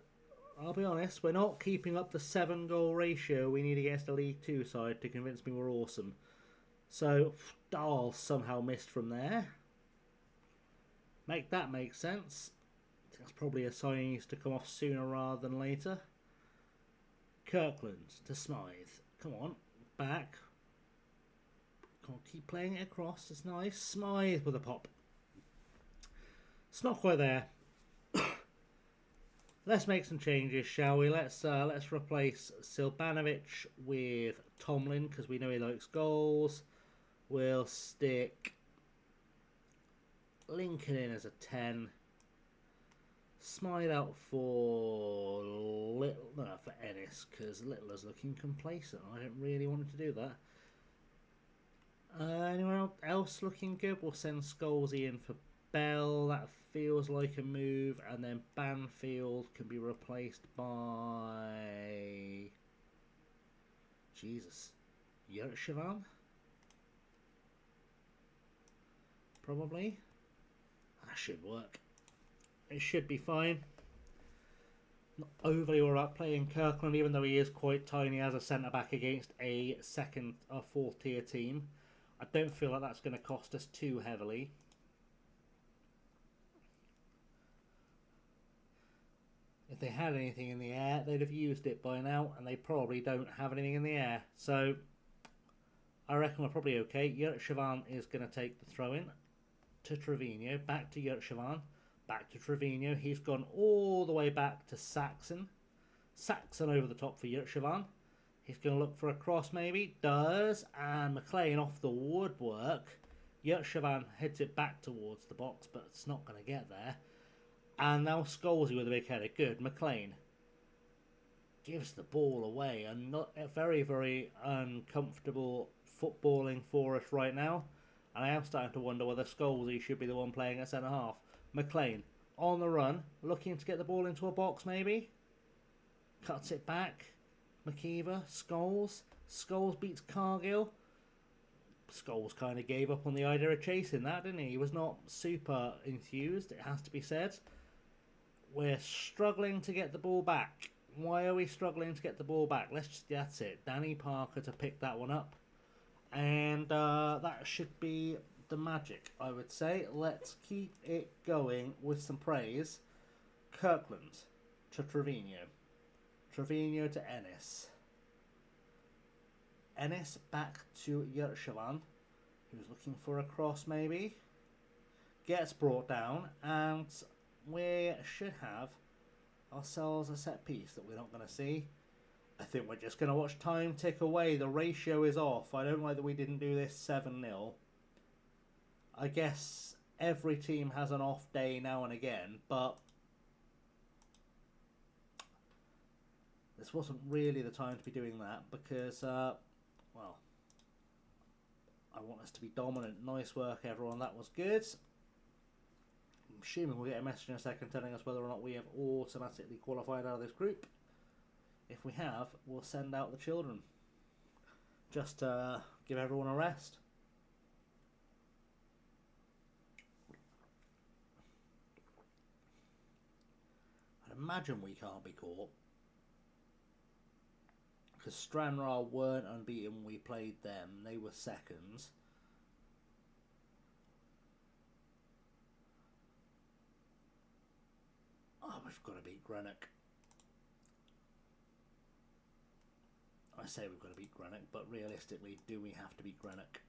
I'll be honest, we're not keeping up the 7-goal ratio we need against a League 2 side to convince me we're awesome. So, Dahl somehow missed from there. Make that make sense. That's probably a sign he needs to come off sooner rather than later. Kirkland to Smythe. Come on, back. Can't keep playing it across, it's nice. Smythe with a pop. It's not quite there. Let's make some changes, shall we? Let's replace Silbanovic with Tomlin, because we know he likes goals. We'll stick Lincoln in as a 10. Smile out for for Ennis, because Littler's looking complacent. I don't really want him to do that. Anyone else looking good? We'll send Scholesy in for Bell. That feels like a move. And then Banfield can be replaced by Yurtseven? Probably. That should work. It should be fine. Not overly alright playing Kirkland, even though he is quite tiny as a centre-back against a second or fourth tier team. I don't feel like that's going to cost us too heavily. If they had anything in the air, they'd have used it by now, and they probably don't have anything in the air. So, I reckon we're probably okay. Yurtseven is going to take the throw-in to Trevino, back to Yurtseven, back to Trevino. He's gone all the way back to Saxon. Saxon over the top for Yurtseven. He's going to look for a cross maybe. Does. And McLean off the woodwork. Yurtseven heads it back towards the box, but it's not going to get there. And now Scholesy with a big header. Good. McLean gives the ball away. And not a very, very uncomfortable footballing for us right now. And I am starting to wonder whether Scholesy should be the one playing at centre-half. McLean on the run. Looking to get the ball into a box maybe. Cuts it back. McKeever. Scholes. Scholes beats Cargill. Scholes kind of gave up on the idea of chasing that, didn't he? He was not super enthused, it has to be said. We're struggling to get the ball back. Why are we struggling to get the ball back? That's it. Danny Parker to pick that one up. And that should be the magic, I would say. Let's keep it going with some praise. Kirkland to Trevino. Trevino to Ennis. Ennis back to Yurtseven, who's looking for a cross maybe. Gets brought down, and we should have ourselves a set piece that we're not going to see. I think we're just going to watch time tick away. The ratio is off. I don't like that we didn't do this 7-0. I guess every team has an off day now and again, but this wasn't really the time to be doing that because, well, I want us to be dominant. Nice work, everyone. That was good. I'm assuming we'll get a message in a second telling us whether or not we have automatically qualified out of this group. If we have, we'll send out the children. Just to give everyone a rest. I'd imagine we can't be caught. because Stranraer weren't unbeaten when we played them. They were seconds. Oh, we've got to beat Greenock. I say we've got to beat Greenock, but realistically, do we have to beat Greenock?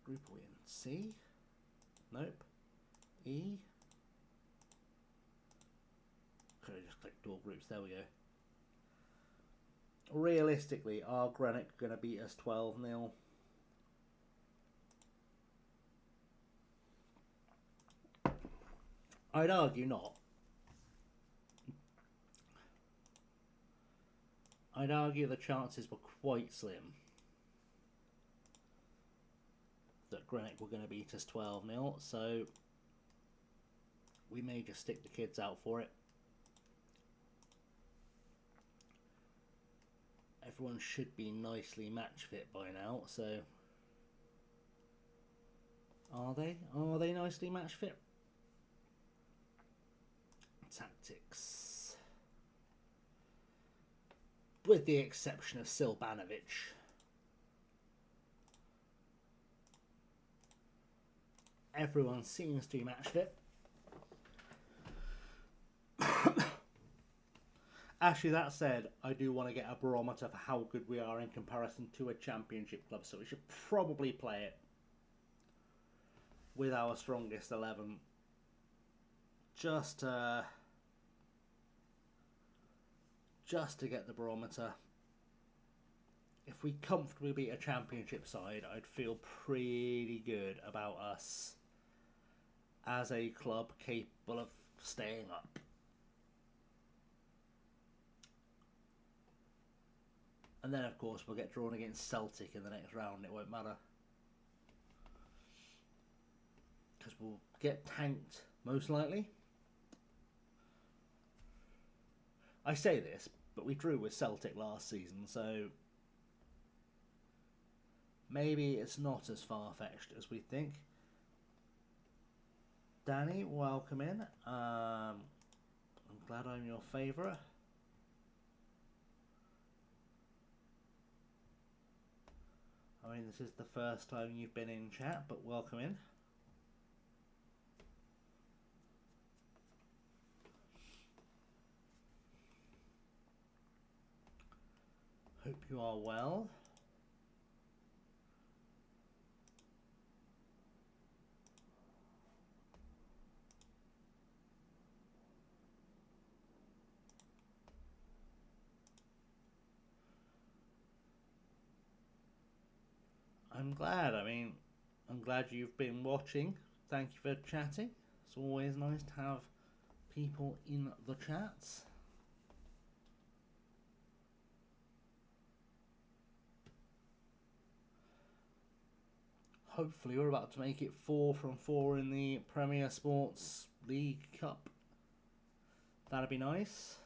Group are we in? C? Nope. E? Could have just clicked all groups. There we go. Realistically, are Greenock going to beat us 12-0? I'd argue not. I'd argue the chances were quite slim that Greenock were going to beat us 12-0, so we may just stick the kids out for it. Everyone should be nicely match fit by now, so are they? Are they nicely match fit? Tactics. With the exception of Silbanovic. Everyone seems to be match fit. Actually, that said, I do want to get a barometer for how good we are in comparison to a championship club, so we should probably play it with our strongest 11. Just to get the barometer. If we comfortably beat a championship side, I'd feel pretty good about us as a club capable of staying up. And then, of course, we'll get drawn against Celtic in the next round. It won't matter. Because we'll get tanked, most likely. I say this, but we drew with Celtic last season, so maybe it's not as far-fetched as we think. Danny, welcome in. I'm glad I'm your favourite. I mean, this is the first time you've been in chat, but welcome in. Hope you are well. I'm glad. I mean, I'm glad you've been watching. Thank you for chatting. It's always nice to have people in the chats. Hopefully we're about to make it 4 from 4 in the Premier Sports League Cup. That'd be nice.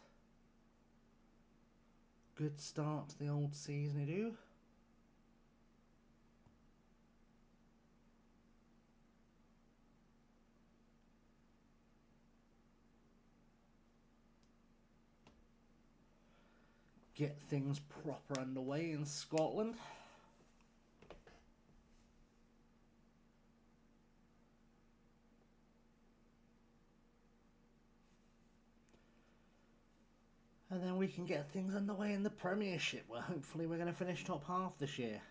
Good start to the old season, I do. Get things proper underway in Scotland. And then we can get things underway in the Premiership, where hopefully we're going to finish top half this year.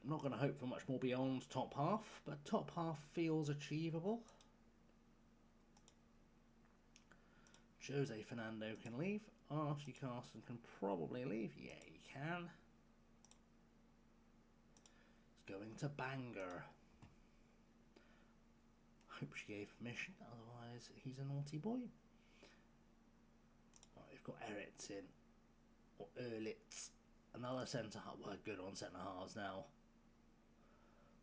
I'm not going to hope for much more beyond top half, but top half feels achievable. Jose Fernando can leave. Archie Carson can probably leave. Yeah, he can. He's going to Bangor. Hope she gave permission, otherwise he's a naughty boy. Right, we've got Eretz in. Or Earlitz. Another centre half. We're good on centre halves now.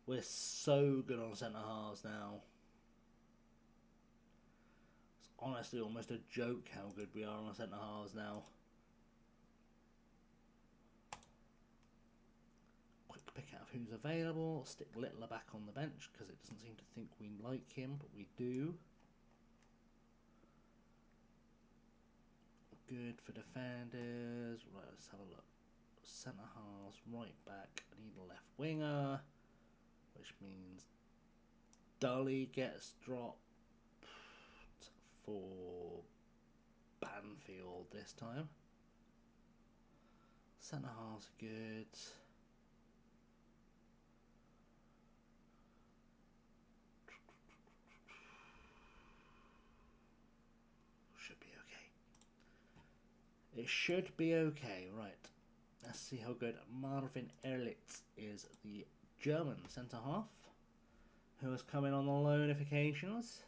We're so good on centre halves now. Honestly, almost a joke how good we are on centre halves now. Quick pick out of who's available. Stick Littler back on the bench because it doesn't seem to think we like him, but we do. good for defenders. Right, let's have a look. Centre halves, right back. I need a left winger, which means Dully gets dropped for Banfield this time. Centre halves are good. Should be okay. It should be okay, right. Let's see how good Marvin Ehrlich is, the German centre half, who has come in on the loan if occasions.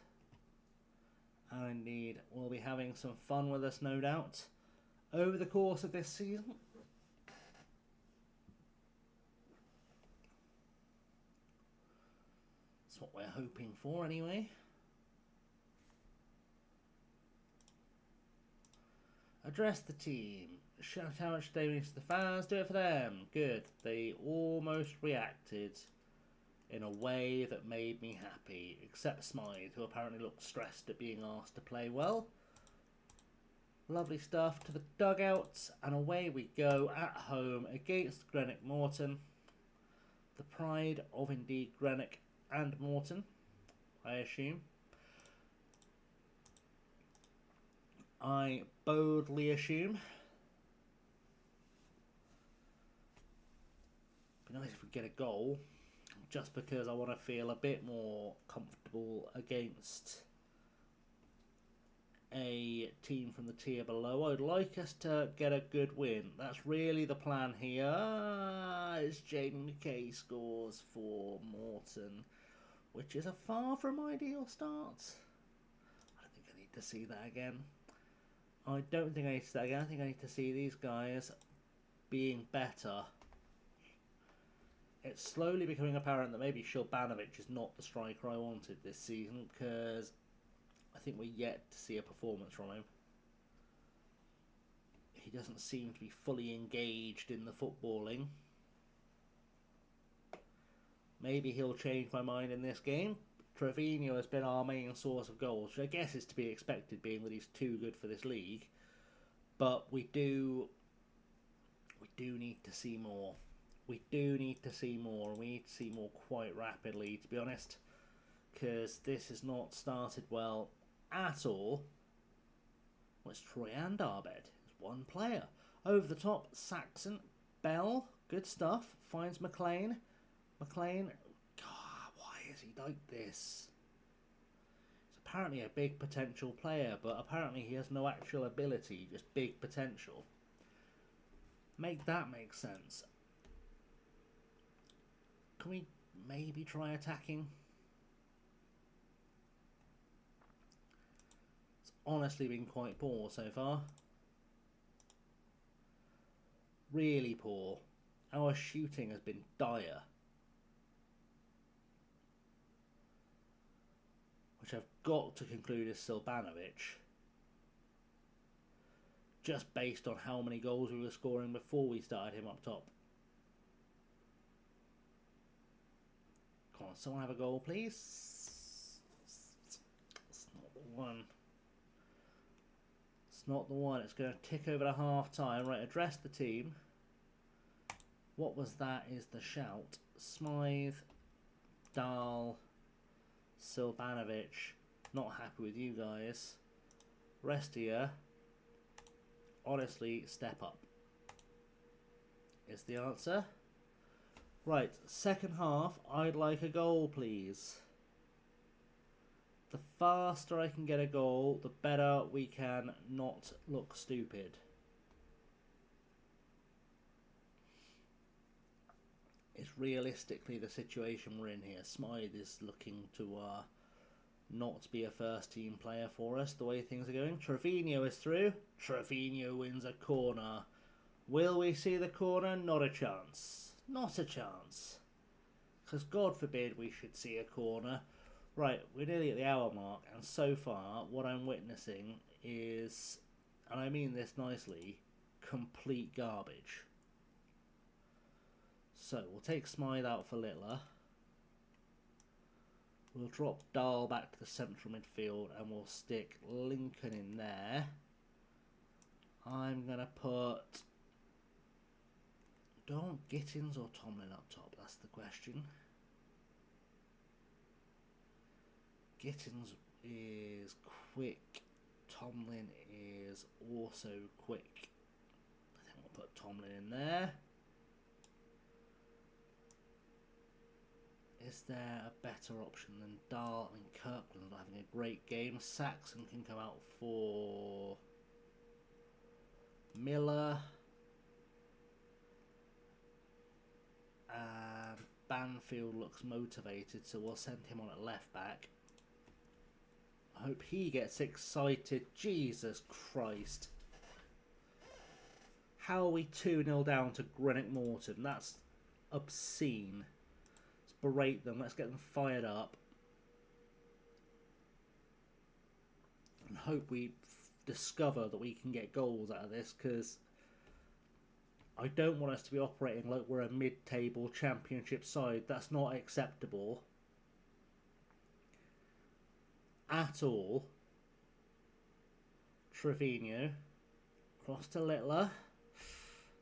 And indeed will be having some fun with us, no doubt, over the course of this season. That's what we're hoping for anyway. Address the team. Shout how much they mean to the fans. Do it for them. Good. They almost reacted in a way that made me happy. Except Smythe, who apparently looked stressed at being asked to play well. Lovely stuff. To the dugouts. And away we go at home against Greenock Morton. The pride of indeed Greenock and Morton, I assume. I boldly assume. Be nice if we get a goal, just because I want to feel a bit more comfortable against a team from the tier below. I'd like us to get a good win. That's really the plan here. As Jaden McKay scores for Morton, which is a far from ideal start. I don't think I need to see that again. I don't think I need to see that again. I think I need to see these guys being better. It's slowly becoming apparent that maybe Shilbanovic is not the striker I wanted this season, because I think we're yet to see a performance from him. He doesn't seem to be fully engaged in the footballing. Maybe he'll change my mind in this game. Trevino has been our main source of goals, which I guess is to be expected, being that he's too good for this league. But we do need to see more. We do need to see more. We need to see more quite rapidly, to be honest, because this has not started well at all. Well, it's Troy and Arbed. It's one player. Over the top, Saxon, Bell, good stuff. Finds McLean. McLean, God, why is he like this? He's apparently a big potential player, but apparently he has no actual ability, just big potential. Make that make sense. Can we maybe try attacking? It's honestly been quite poor so far. Really poor. Our shooting has been dire. Which I've got to conclude is Silbanovic. Just based on how many goals we were scoring before we started him up top. Come on, someone have a goal, please. It's not the one. It's not the one. It's going to tick over to half time. Right, address the team. What was that is the shout. Smythe, Dahl, Silbanovic. Not happy with you guys. Rest of you, honestly, step up. Is the answer. Right, second half, I'd like a goal, please. The faster I can get a goal, the better we can not look stupid. It's realistically the situation we're in here. Smythe is looking to not be a first team player for us, the way things are going. Trevino is through. Trevino wins a corner. Will we see the corner? Not a chance. Not a chance. Because God forbid we should see a corner. Right, we're nearly at the hour mark, and so far what I'm witnessing is, and I mean this nicely, complete garbage. So we'll take Smythe out for Littler. We'll drop Dahl back to the central midfield, and we'll stick Lincoln in there. I'm going to put... Do I want Gittins or Tomlin up top? That's the question. Gittins is quick. Tomlin is also quick. I think we'll put Tomlin in there. Is there a better option than Dahl? I mean, Kirkland's having a great game. Saxon can come out for Miller. And Banfield looks motivated, so we'll send him on at left back. I hope he gets excited. Jesus Christ. How are we 2-0 down to Greenock Morton? That's obscene. Let's berate them. Let's get them fired up. And hope we discover that we can get goals out of this, because I don't want us to be operating like we're a mid-table championship side. That's not acceptable at all. Trevino. Cross to Littler.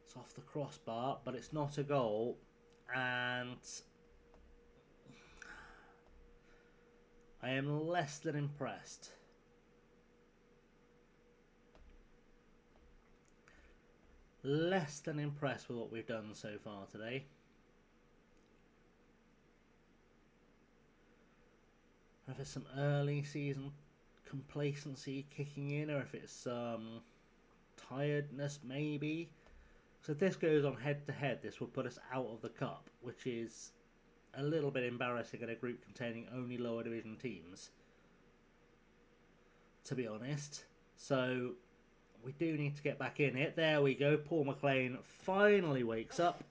It's off the crossbar, but it's not a goal. And I am less than impressed. Less than impressed with what we've done so far today. If it's some early season complacency kicking in, or if it's tiredness maybe. So if this goes on head to head, this will put us out of the cup, which is a little bit embarrassing in a group containing only lower division teams, to be honest. So we do need to get back in it. There we go. Paul McLean finally wakes up.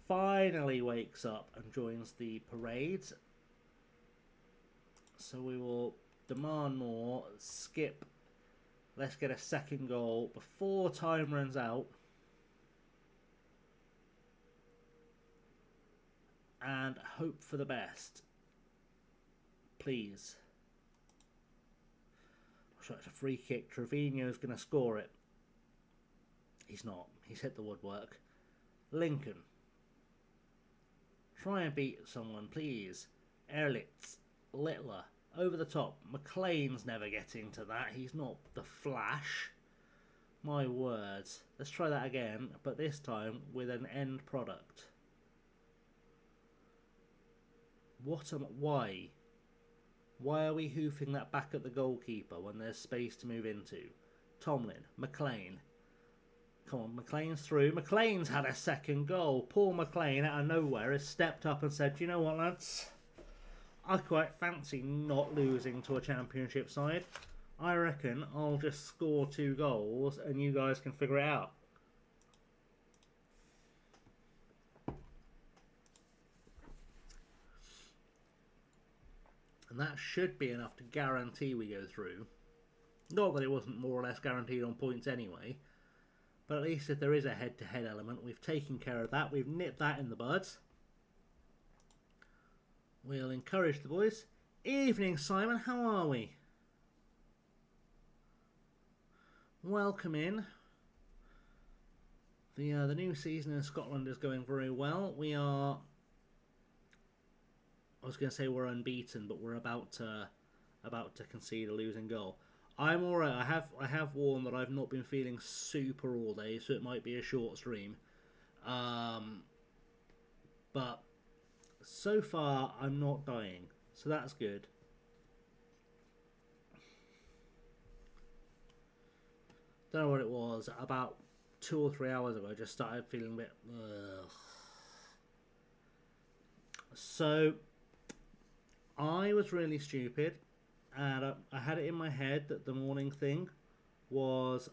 Finally wakes up and joins the parade. So we will demand more. Skip. Let's get a second goal before time runs out. And hope for the best. Please. So it's a free kick. Trevino's going to score it. He's not. He's hit the woodwork. Lincoln. Try and beat someone, please. Erlitz. Littler. Over the top. McLean's never getting to that. He's not the Flash. My words. Let's try that again, but this time with an end product. Why? Why are we hoofing that back at the goalkeeper when there's space to move into? Tomlin. McLean. Come on, McLean's through. McLean's had a second goal. Paul McLean out of nowhere has stepped up and said, you know what, lads? I quite fancy not losing to a championship side. I reckon I'll just score 2 goals and you guys can figure it out. And that should be enough to guarantee we go through. Not that it wasn't more or less guaranteed on points anyway. But at least if there is a head-to-head element, we've taken care of that. We've nipped that in the bud. We'll encourage the boys. Evening, Simon. How are we? Welcome in. The new season in Scotland is going very well. We are... I was going to say we're unbeaten, but we're about to concede a losing goal. I'm alright. I have warned that I've not been feeling super all day, so it might be a short stream. But so far I'm not dying, so that's good. Don't know what it was. About 2 or 3 hours ago, I just started feeling a bit. Ugh. So I was really stupid. And I had it in my head that the morning thing was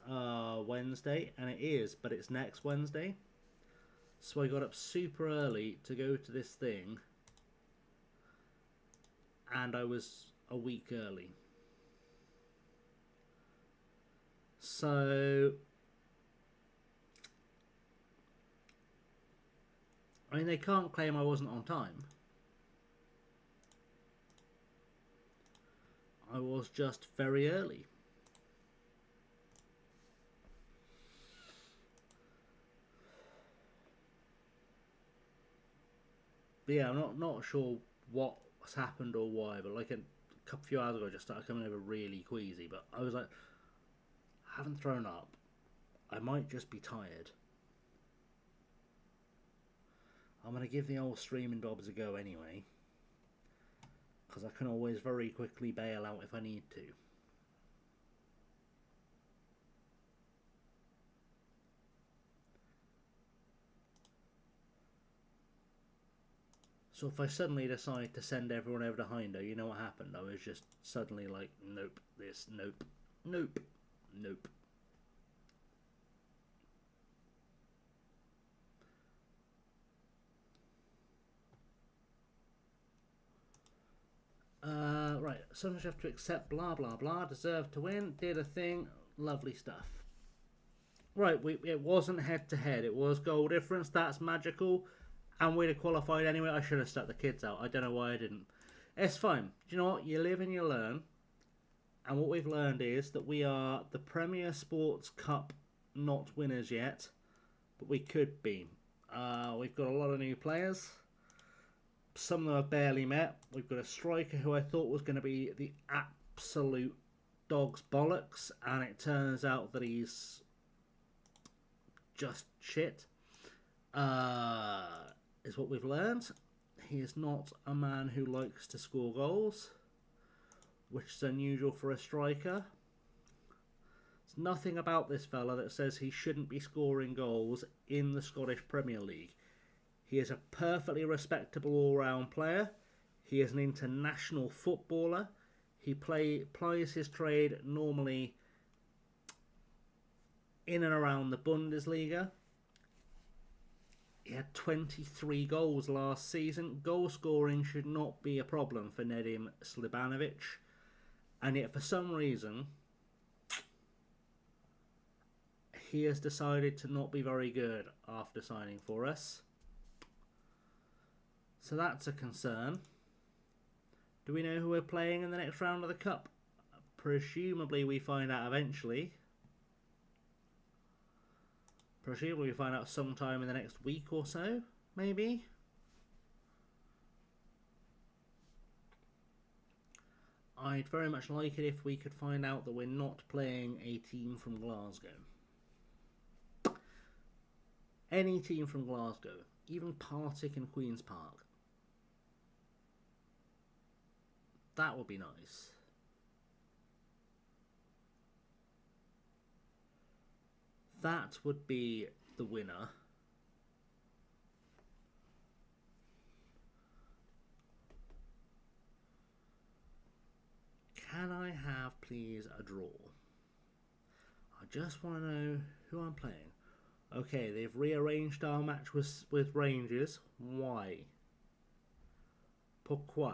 Wednesday, and it is, but it's next Wednesday. So I got up super early to go to this thing, and I was a week early. So, I mean, they can't claim I wasn't on time. I was just very early. yeah, I'm not sure what's happened or why, but like a couple few hours ago, I just started coming over really queasy. But I was like, I haven't thrown up. I might just be tired. I'm gonna give the old streaming bobs a go anyway, because I can always very quickly bail out if I need to. So if I suddenly decide to send everyone over to Hindo, you know what happened? I was just suddenly like, nope, this, nope, nope, nope. Right, sometimes you have to accept blah blah blah, deserve to win, did a thing, lovely stuff. Right, it wasn't head to head, it was goal difference, that's magical. And we'd have qualified anyway. I should have stuck the kids out. I don't know why I didn't. It's fine. Do you know what? You live and you learn. And what we've learned is that we are the Premier Sports Cup not winners yet. But we could be. We've got a lot of new players. Some of them have barely met. We've got a striker who I thought was going to be the absolute dog's bollocks. And it turns out that he's just shit. Is what we've learned. He is not a man who likes to score goals, which is unusual for a striker. There's nothing about this fella that says he shouldn't be scoring goals in the Scottish Premier League. He is a perfectly respectable all-round player. He is an international footballer. He plies his trade normally in and around the Bundesliga. He had 23 goals last season. Goal scoring should not be a problem for Nedim Slibanovic. And yet for some reason, he has decided to not be very good after signing for us. So that's a concern. Do we know who we're playing in the next round of the Cup? Presumably we find out eventually. Presumably we find out sometime in the next week or so, maybe. I'd very much like it if we could find out that we're not playing a team from Glasgow. Any team from Glasgow, even Partick and Queen's Park. That would be nice. That would be the winner. Can I have, please, a draw? I just want to know who I'm playing. Okay, they've rearranged our match with Rangers. Why? Pourquoi?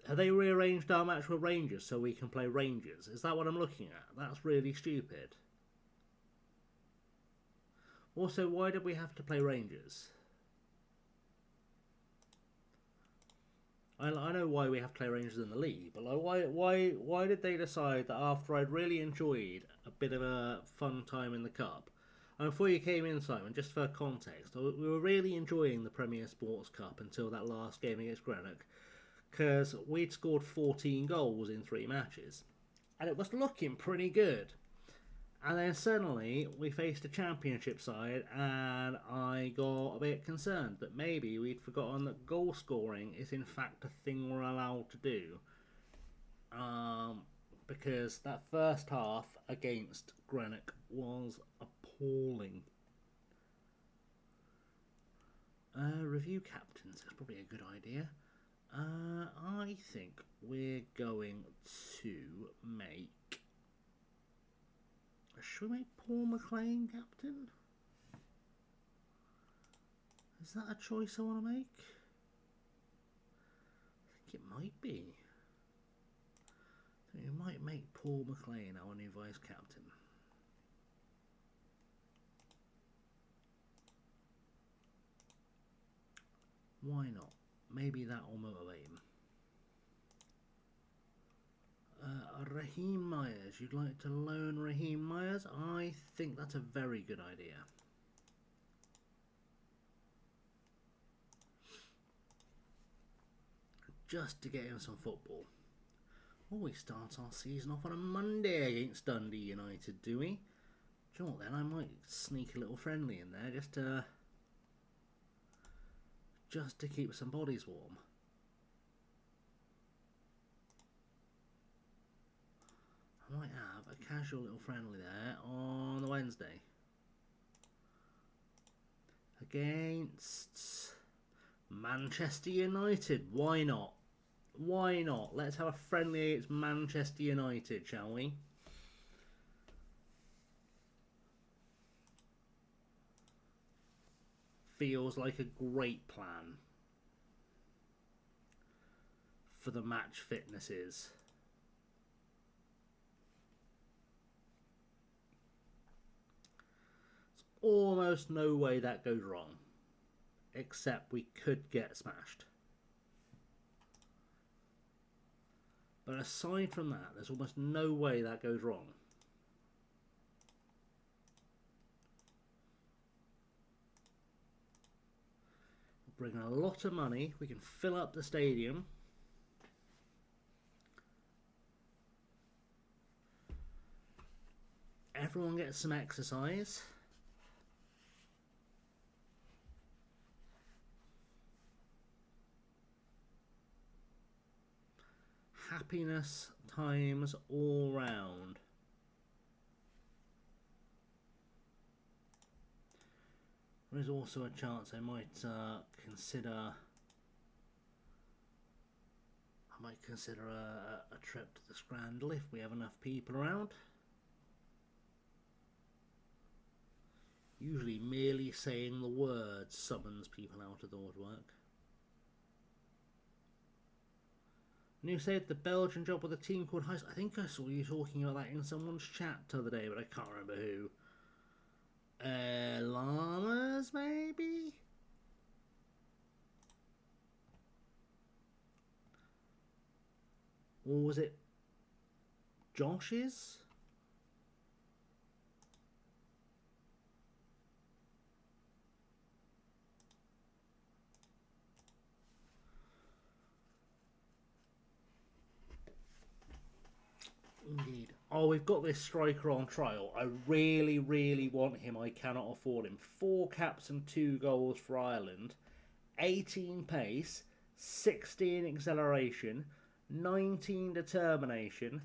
Have they rearranged our match with Rangers so we can play Rangers? Is that what I'm looking at? That's really stupid. Also, why did we have to play Rangers? I know why we have to play Rangers in the league, but like, why did they decide that after I'd really enjoyed a bit of a fun time in the Cup, and before you came in, Simon, just for context, we were really enjoying the Premier Sports Cup until that last game against Greenock, because we'd scored 14 goals in 3 matches, and it was looking pretty good. And then suddenly we faced a championship side, and I got a bit concerned that maybe we'd forgotten that goal scoring is in fact a thing we're allowed to do. Because that first half against Greenock was appalling. Review captains, that's probably a good idea. I think we're going to make... Should we make Paul McLean captain? Is that a choice I want to make? I think it might be. So we might make Paul McLean our new vice captain. Why not? Maybe that will motivate him. Raheem Myers. You'd like to loan Raheem Myers? I think that's a very good idea. Just to get him some football. Oh, we start our season off on a Monday against Dundee United, do we? Do you know what then? I might sneak a little friendly in there just to keep some bodies warm. I might have a casual little friendly there on the Wednesday. Against Manchester United. Why not? Why not? Let's have a friendly against Manchester United, shall we? Feels like a great plan for the match fitnesses. Almost no way that goes wrong, except we could get smashed. But aside from that, there's almost no way that goes wrong. Bring in a lot of money, we can fill up the stadium. Everyone gets some exercise. Happiness times all round. There is also a chance I might consider a trip to the Scrandle if we have enough people around. Usually merely saying the word summons people out of the woodwork. And you said the Belgian job with a team called Heist. I think I saw you talking about that in someone's chat the other day, but I can't remember who. Llamas, maybe? Or was it Josh's? Indeed. Oh, we've got this striker on trial. I really, really want him. I cannot afford him. 4 caps and 2 goals for Ireland. 18 pace, 16 acceleration, 19 determination,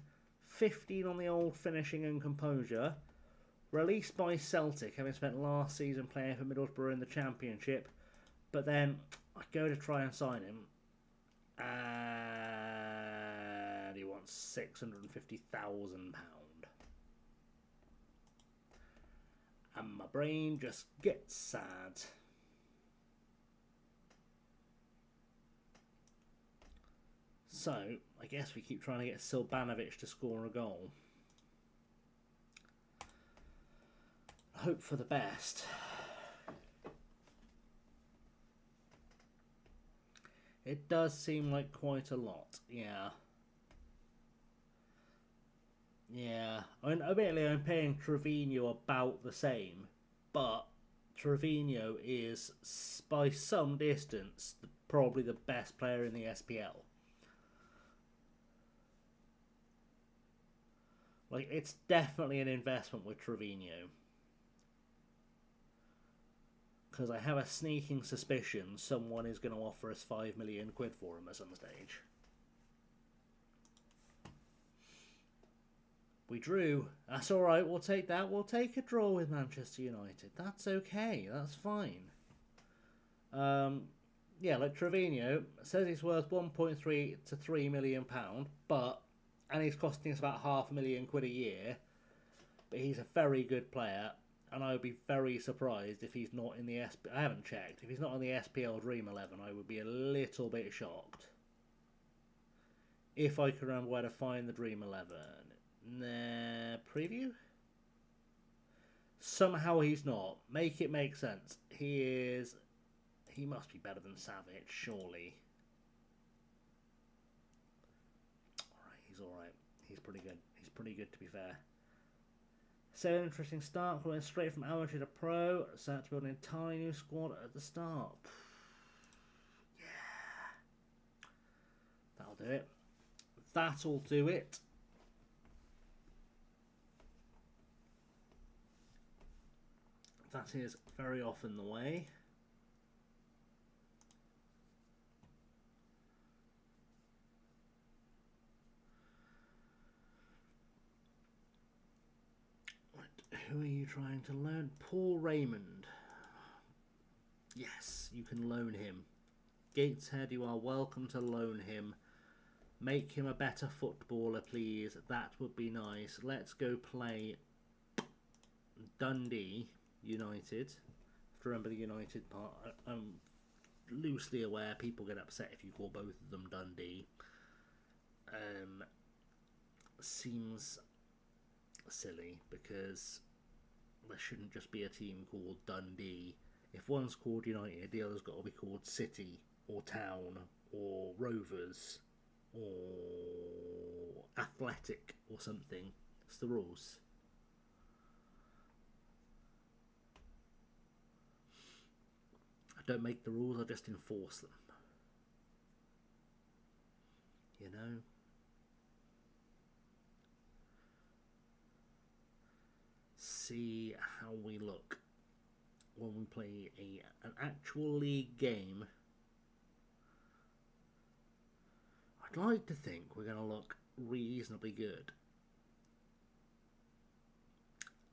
15 on the old finishing and composure. Released by Celtic, having spent last season playing for Middlesbrough in the Championship. But then I go to try and sign him. And he wants £650,000. And my brain just gets sad. So, I guess we keep trying to get Silbanovic to score a goal. Hope for the best. It does seem like quite a lot, yeah. Yeah, I mean, admittedly I'm paying Trevino about the same, but Trevino is, by some distance, probably the best player in the SPL. Like, it's definitely an investment with Trevino. Because I have a sneaking suspicion someone is going to offer us £5 million for him at some stage. We drew. That's alright, we'll take that. We'll take a draw with Manchester United. That's okay, that's fine. Yeah, like Trevino says he's worth 1.3 to £3 million, and he's costing us about £500,000 a year. But he's a very good player. And I would be very surprised if he's not in the I haven't checked. If he's not on the SPL Dream 11, I would be a little bit shocked. If I could remember where to find the Dream 11. Preview? Somehow he's not. Make it make sense. He must be better than Savic, surely. Alright, he's alright. He's pretty good. He's pretty good, to be fair. So interesting start, going straight from amateur to pro. Set to build an entirely new squad at the start. Yeah. That'll do it. That'll do it. That is very often the way. Right, who are you trying to loan? Paul Raymond. Yes, you can loan him. Gateshead, you are welcome to loan him. Make him a better footballer, please. That would be nice. Let's go play Dundee United. Have to remember the United part. I'm loosely aware people get upset if you call both of them Dundee. Seems silly because there shouldn't just be a team called Dundee. If one's called United, the other's got to be called City or Town or Rovers or Athletic or something. It's the rules. I don't make the rules, I just enforce them. You know? See how we look when we play an actual league game. I'd like to think we're going to look reasonably good.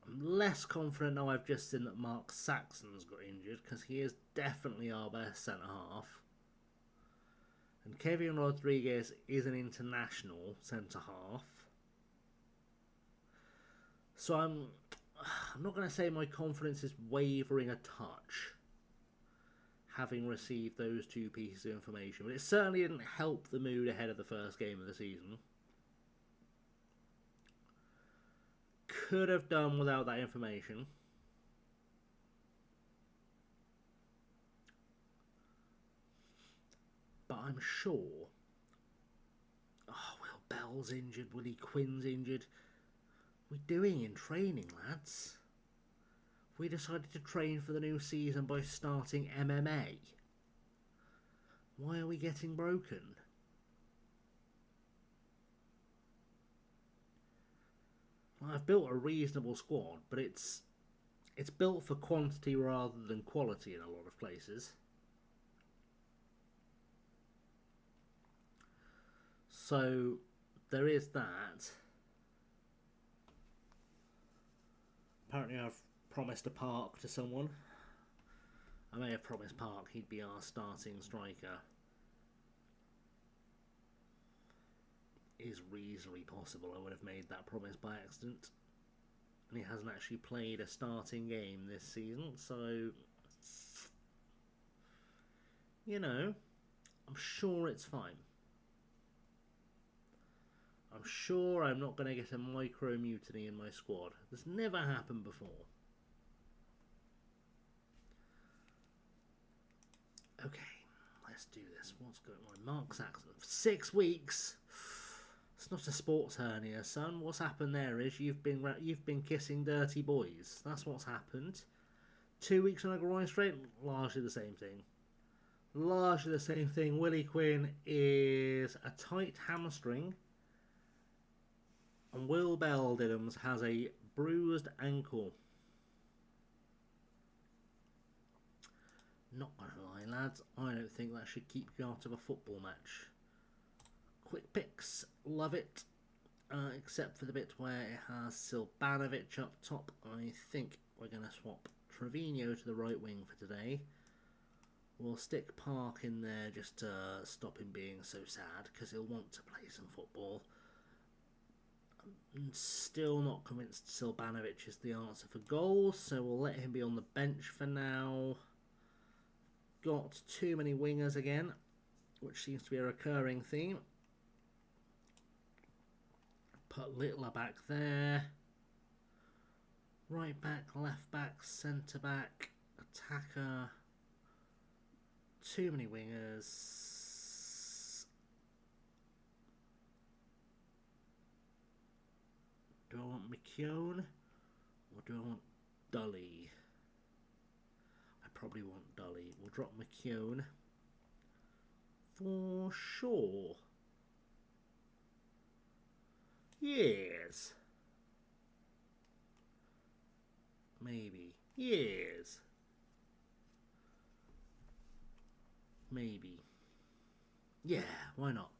I'm less confident now I've just seen that Mark Saxon's got injured, because he is definitely our best centre-half. And Kevin Rodriguez is an international centre-half. So I'm not going to say my confidence is wavering a touch, having received those two pieces of information, but it certainly didn't help the mood ahead of the first game of the season. Could have done without that information. But I'm sure... Oh, Will Bell's injured, Willie Quinn's injured. What are we doing in training, lads? We decided to train for the new season by starting MMA. Why are we getting broken? I've built a reasonable squad, but it's built for quantity rather than quality in a lot of places. So there is that. Apparently I've promised a Park to someone. I may have promised Park he'd be our starting striker. Is reasonably possible I would have made that promise by accident. And he hasn't actually played a starting game this season, so... You know, I'm sure it's fine. I'm sure I'm not going to get a micro-mutiny in my squad. This never happened before. Okay, let's do this. What's going on? Mark Saxon. 6 weeks? It's not a sports hernia, son. What's happened there is you've been kissing dirty boys. That's what's happened. 2 weeks on a groin strain, largely the same thing. Largely the same thing. Willie Quinn is a tight hamstring, and Will Bell Diddums has a bruised ankle. Not gonna lie, lads, I don't think that should keep you out of a football match. Quick picks, love it. Except for the bit where it has Silbanovic up top. I think we're going to swap Trevino to the right wing for today. We'll stick Park in there just to stop him being so sad, because he'll want to play some football. I'm still not convinced Silbanovic is the answer for goals, so we'll let him be on the bench for now. Got too many wingers again, which seems to be a recurring theme. Put Littler back there. Right back, left back, centre back, attacker. Too many wingers. McKeown or do I want Dully? I probably want Dully. We'll drop McKeown for sure. Yes. Maybe. Yes. Maybe. Yeah, why not?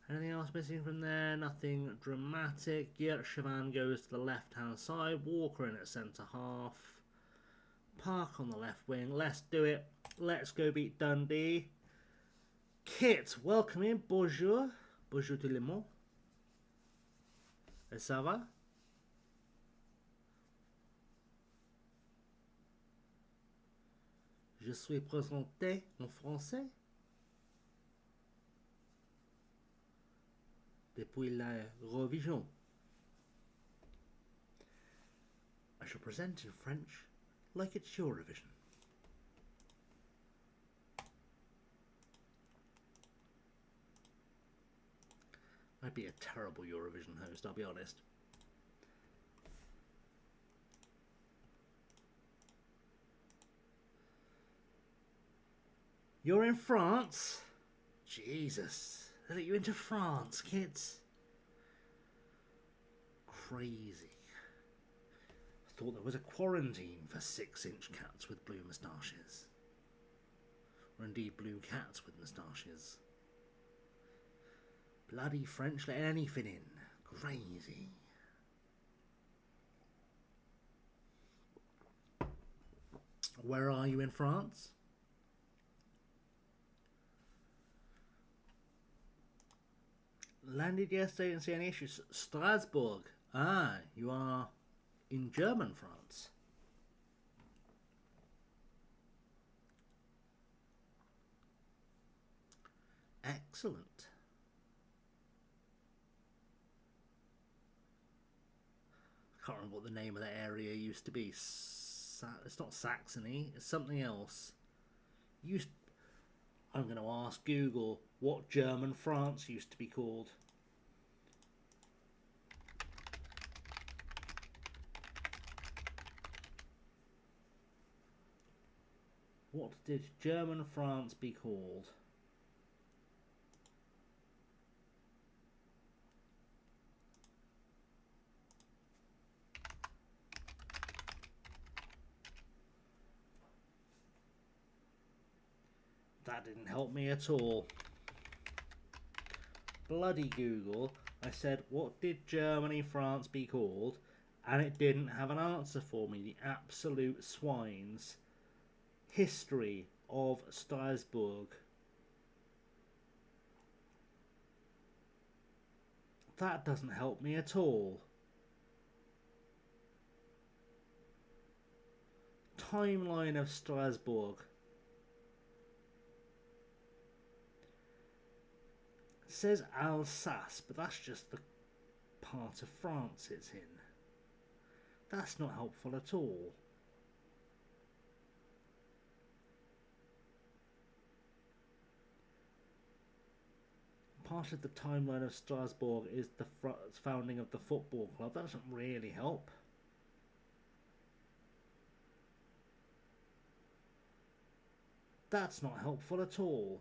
Anything else missing from there? Nothing dramatic. Yeah, Chavan goes to the left-hand side. Walker in at centre-half. Park on the left wing. Let's do it. Let's go beat Dundee. Kit, welcome in. Bonjour. Bonjour tout le monde. Et ça va? Je suis présenté en français depuis la revision. I shall present in French like it's Eurovision. I'd be a terrible Eurovision host, I'll be honest. You're in France? Jesus. They let you into France, kids. Crazy. I thought there was a quarantine for 6-inch cats with blue moustaches. Or indeed blue cats with moustaches. Bloody French letting anything in. Crazy. Where are you in France? Landed yesterday, didn't see any issues. Strasbourg. Ah, you are in German France. Excellent. I can't remember what the name of that area used to be. It's not Saxony. It's something else. I'm going to ask Google what German France used to be called. What did German France be called? That didn't help me at all. Bloody Google. I said, what did Germany, France be called? And it didn't have an answer for me. The absolute swines. History of Strasbourg. That doesn't help me at all. Timeline of Strasbourg. It says Alsace, but that's just the part of France it's in. That's not helpful at all. Part of the timeline of Strasbourg is the founding of the football club. That doesn't really help. That's not helpful at all.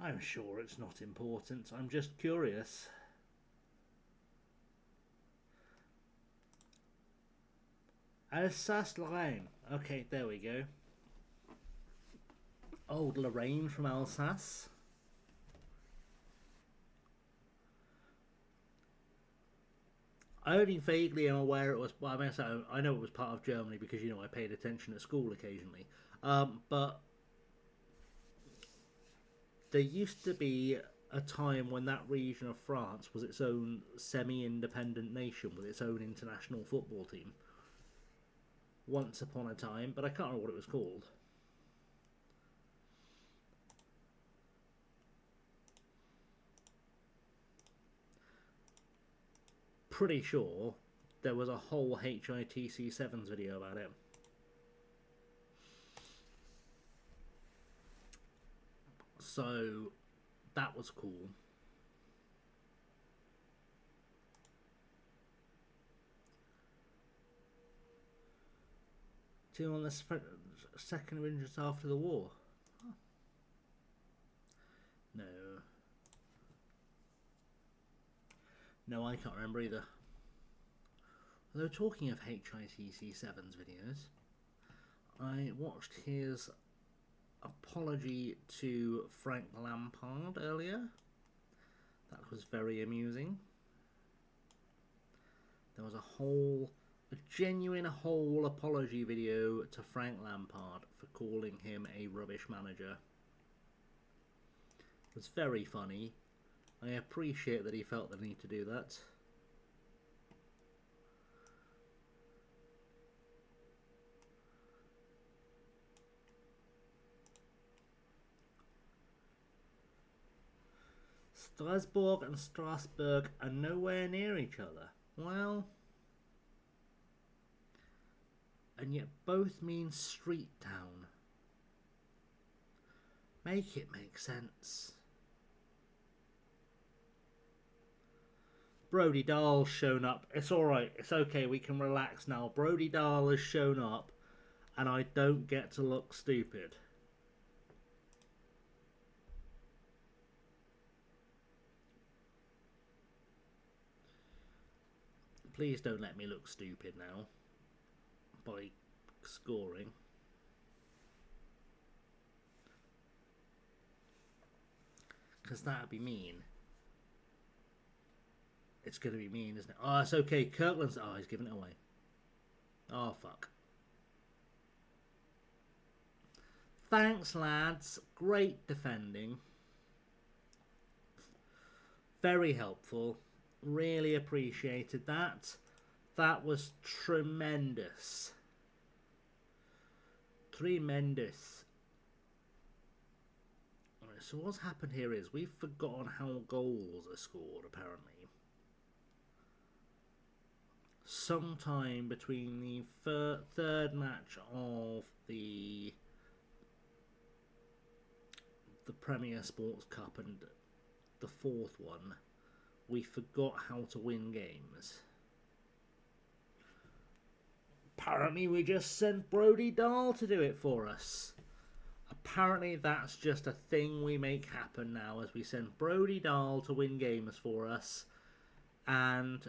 I'm sure it's not important. I'm just curious. Alsace-Lorraine. Okay, there we go. Old Lorraine from Alsace. I only vaguely am aware it was. Well, I mean, I know it was part of Germany because I paid attention at school occasionally. But there used to be a time when that region of France was its own semi-independent nation with its own international football team. Once upon a time, but I can't remember what it was called. Pretty sure there was a whole HITC Sevens video about it. So that was cool. Team on the second injuries after the war. Huh. No. No, I can't remember either. Although talking of HITC7's videos, I watched his apology to Frank Lampard earlier. That was very amusing. There was a genuine whole apology video to Frank Lampard for calling him a rubbish manager. It was very funny. I appreciate that he felt the need to do that. Strasbourg and Strasbourg are nowhere near each other. Well, and yet both mean street town. Make it make sense. Brody Dahl's shown up. It's alright, it's okay, we can relax now. Brody Dahl has shown up and I don't get to look stupid. Please don't let me look stupid now by scoring. Because that would be mean. It's going to be mean, isn't it? Oh, it's okay. Kirkland's... Oh, he's giving it away. Oh, fuck. Thanks, lads. Great defending. Very helpful. Really appreciated that. That was tremendous. Tremendous. Alright, so what's happened here is we've forgotten how goals are scored, apparently. Sometime between the third match of the Premier Sports Cup and the fourth one, we forgot how to win games. Apparently we just sent Brody Dahl to do it for us. Apparently that's just a thing we make happen now, as we send Brody Dahl to win games for us, and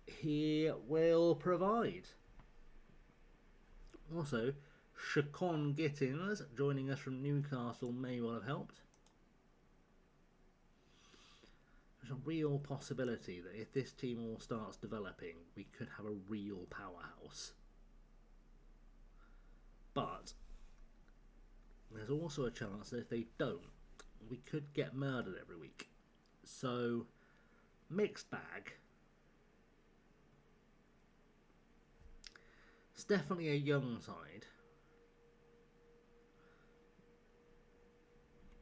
he will provide. Also, Chacon Gittins joining us from Newcastle may well have helped. There's a real possibility that if this team all starts developing, we could have a real powerhouse. But there's also a chance that if they don't, we could get murdered every week. So, mixed bag. It's definitely a young side.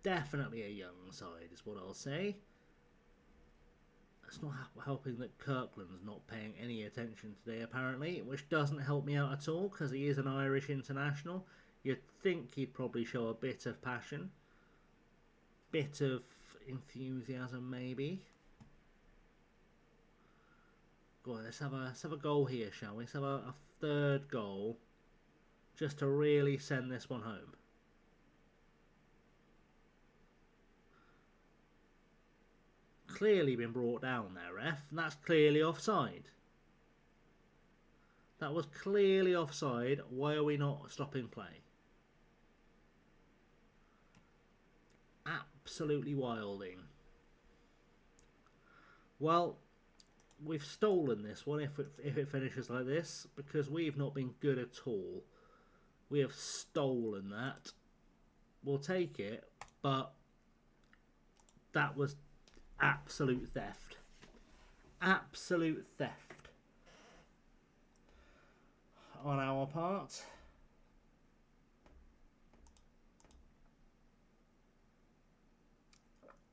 Definitely a young side is what I'll say. It's not helping that Kirkland's not paying any attention today, apparently, which doesn't help me out at all, because he is an Irish international. You'd think he'd probably show a bit of passion. Bit of enthusiasm, maybe. Go on, let's have a goal here, shall we? Let's have a third goal, just to really send this one home. Clearly been brought down there, ref, and that's clearly offside. That was clearly offside. Why are we not stopping play? Absolutely wilding. Well, we've stolen this one if it finishes like this, because we've not been good at all. We have stolen that. We'll take it, but that was absolute theft. Absolute theft on our part.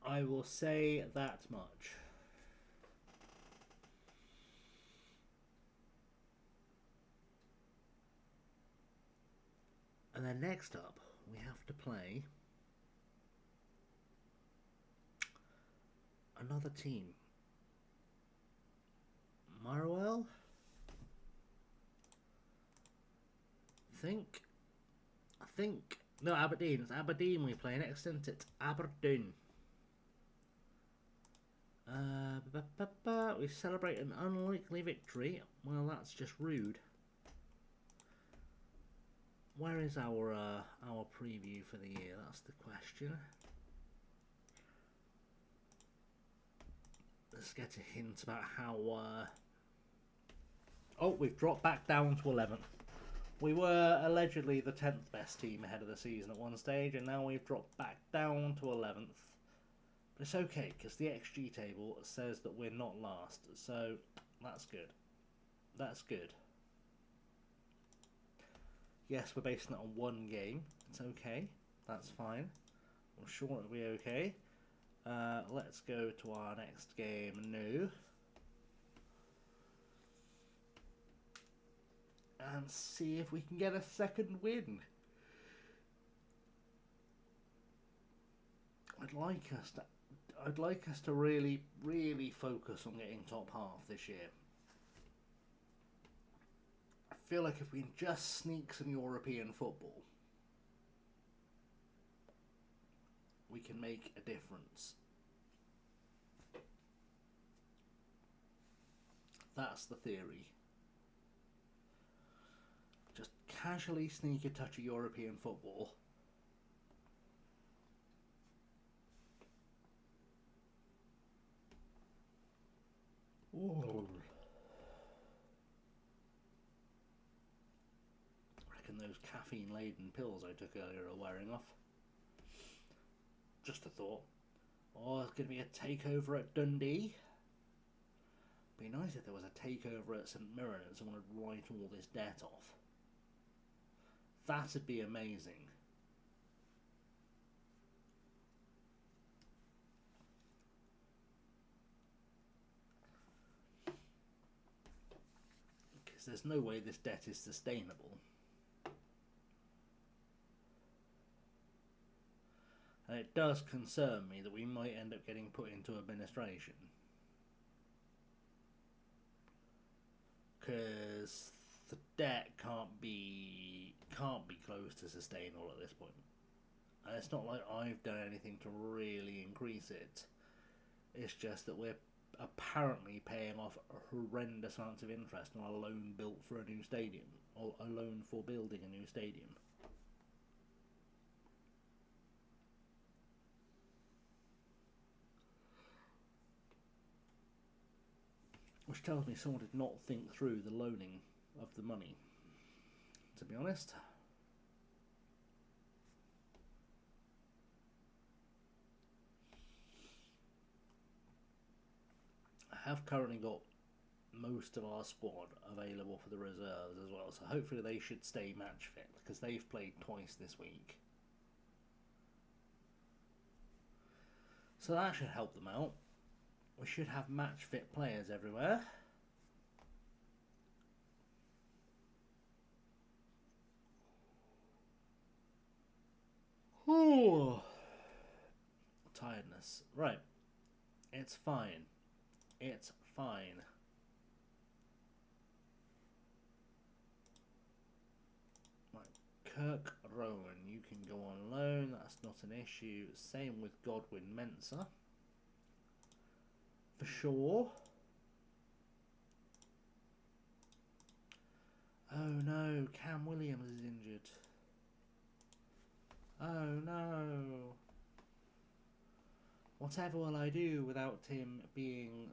I will say that much. And then next up, we have to play another team. Marwell? think. No, Aberdeen. It's Aberdeen we play next, isn't it? Aberdeen. We celebrate an unlikely victory. Well, that's just rude. Where is our preview for the year? That's the question. Let's get a hint about how... Oh, we've dropped back down to 11th. We were allegedly the 10th best team ahead of the season at one stage, and now we've dropped back down to 11th. But it's okay, because the XG table says that we're not last, so that's good. That's good. Yes, we're basing it on one game. It's okay. That's fine. I'm sure it'll be okay. Let's go to our next game now. And see if we can get a second win. I'd like us to really, really focus on getting top half this year. I feel like if we can just sneak some European football, we can make a difference. That's the theory. Just casually sneak a touch of European football. Ooh. I reckon those caffeine-laden pills I took earlier are wearing off. Just a thought. Oh, it's going to be a takeover at Dundee. Be nice if there was a takeover at St Mirren and someone would write all this debt off. That'd be amazing. Because there's no way this debt is sustainable. And it does concern me that we might end up getting put into administration. Because the debt can't be close to sustainable at this point. And it's not like I've done anything to really increase it. It's just that we're apparently paying off horrendous amounts of interest on a loan built for a new stadium, or a loan for building a new stadium. Which tells me someone did not think through the loaning of the money, to be honest. I have currently got most of our squad available for the reserves as well, so hopefully they should stay match fit, because they've played twice this week. So that should help them out. We should have match fit players everywhere. Ooh. Tiredness. Right. It's fine. It's fine. Right. Kirk Rowan, you can go on loan. That's not an issue. Same with Godwin Mensah. For sure. Oh no, Cam Williams is injured. Oh no. Whatever will I do without him being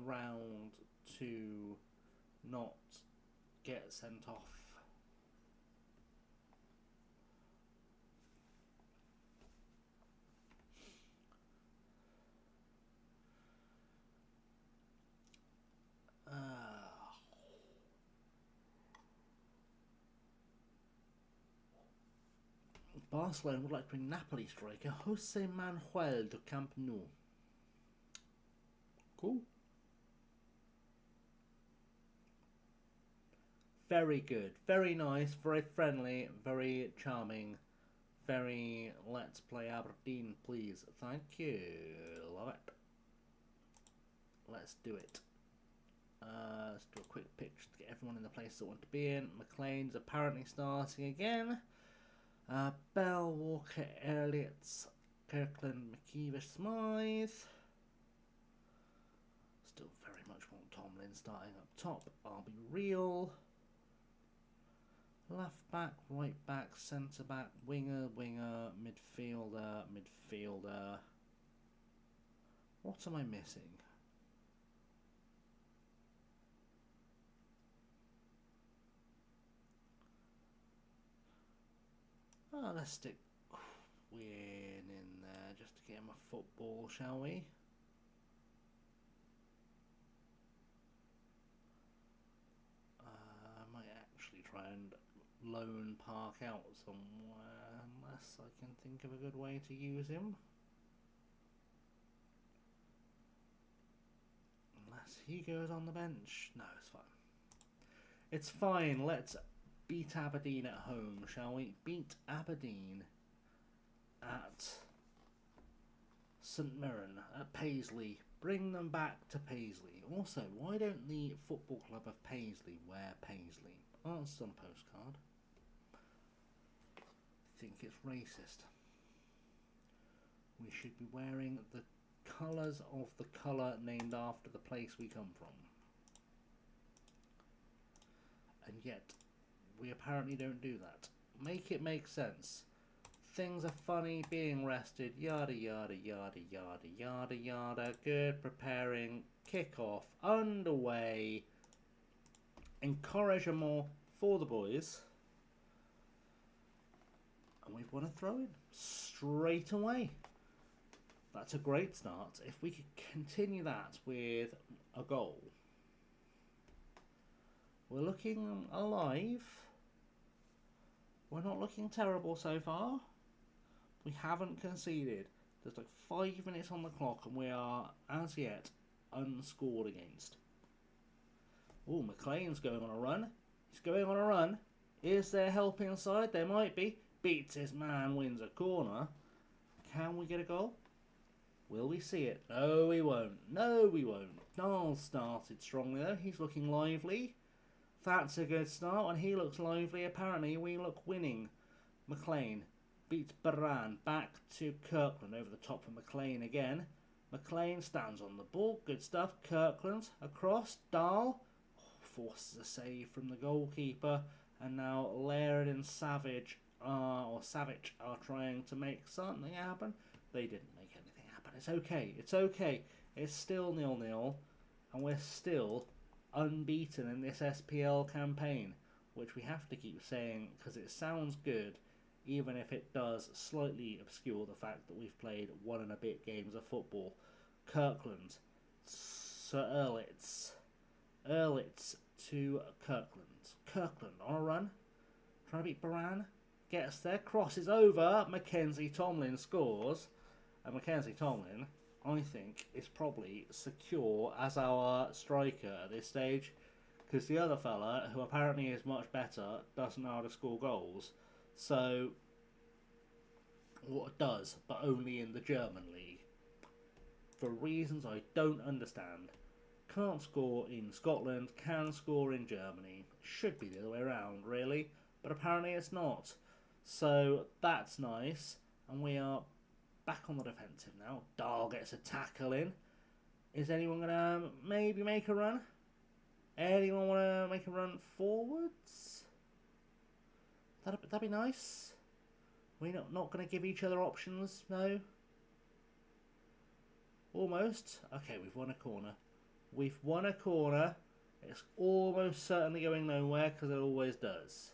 around to not get sent off? Barcelona would like to bring Napoli striker Jose Manuel to Camp Nou. Cool. Very good, very nice, very friendly, very charming, very let's play Aberdeen please. Thank you, love it. Let's do it. Let's do a quick pitch to get everyone in the place that want to be in. McLean's apparently starting again. Bell, Walker, Elliott, Kirkland, McKeevish, Smythe. Still very much want Tomlin starting up top. I'll be real. Left back, right back, centre back, winger, midfielder. What am I missing? Oh, let's stick Quinn in there just to get him a football, shall we? I might actually try and loan Park out somewhere, unless I can think of a good way to use him. Unless he goes on the bench. No, it's fine. It's fine. Let's beat Aberdeen at home, shall we? Beat Aberdeen at St Mirren, at Paisley. Bring them back to Paisley. Also, why don't the Football Club of Paisley wear Paisley? Answer on a postcard. I think it's racist. We should be wearing the colours of the colour named after the place we come from. And yet, we apparently don't do that. Make it make sense. Things are funny, being rested, yada yada yada yada yada yada. Good, preparing, kick-off, underway. Encouragement for the boys. And we've won a throw-in straight away. That's a great start. If we could continue that with a goal. We're looking alive. We're not looking terrible so far. We haven't conceded. There's like 5 minutes on the clock and we are, as yet, unscored against. Oh, McLean's going on a run. He's going on a run. Is there help inside? There might be. Beats his man, wins a corner. Can we get a goal? Will we see it? No, we won't. No, we won't. Dahl started strongly though. He's looking lively. That's a good start. When he looks lively, apparently we look winning. McLean beats Baran. Back to Kirkland. Over the top for McLean again. McLean stands on the ball. Good stuff. Kirkland across. Dahl forces a save from the goalkeeper. And now Laird and Savage are trying to make something happen. They didn't make anything happen. It's okay. It's okay. It's still 0-0. And we're still unbeaten in this SPL campaign, which we have to keep saying because it sounds good, even if it does slightly obscure the fact that we've played 1 and a bit games of football. Kirkland, Sir Earlitz to Kirkland. Kirkland on a run, trying to beat Baran, gets there, crosses over, Mackenzie Tomlin scores, and Mackenzie Tomlin, I think, is probably secure as our striker at this stage, because the other fella, who apparently is much better, doesn't know how to score goals. So, what does, but only in the German league, for reasons I don't understand. Can't score in Scotland, can score in Germany. Should be the other way around, really, but apparently it's not. So, that's nice, and we are back on the defensive now. Dahl gets a tackle in. Is anyone going to maybe make a run? Anyone want to make a run forwards? That'd be nice. We're not going to give each other options, no? Almost. Okay, we've won a corner. We've won a corner. It's almost certainly going nowhere because it always does.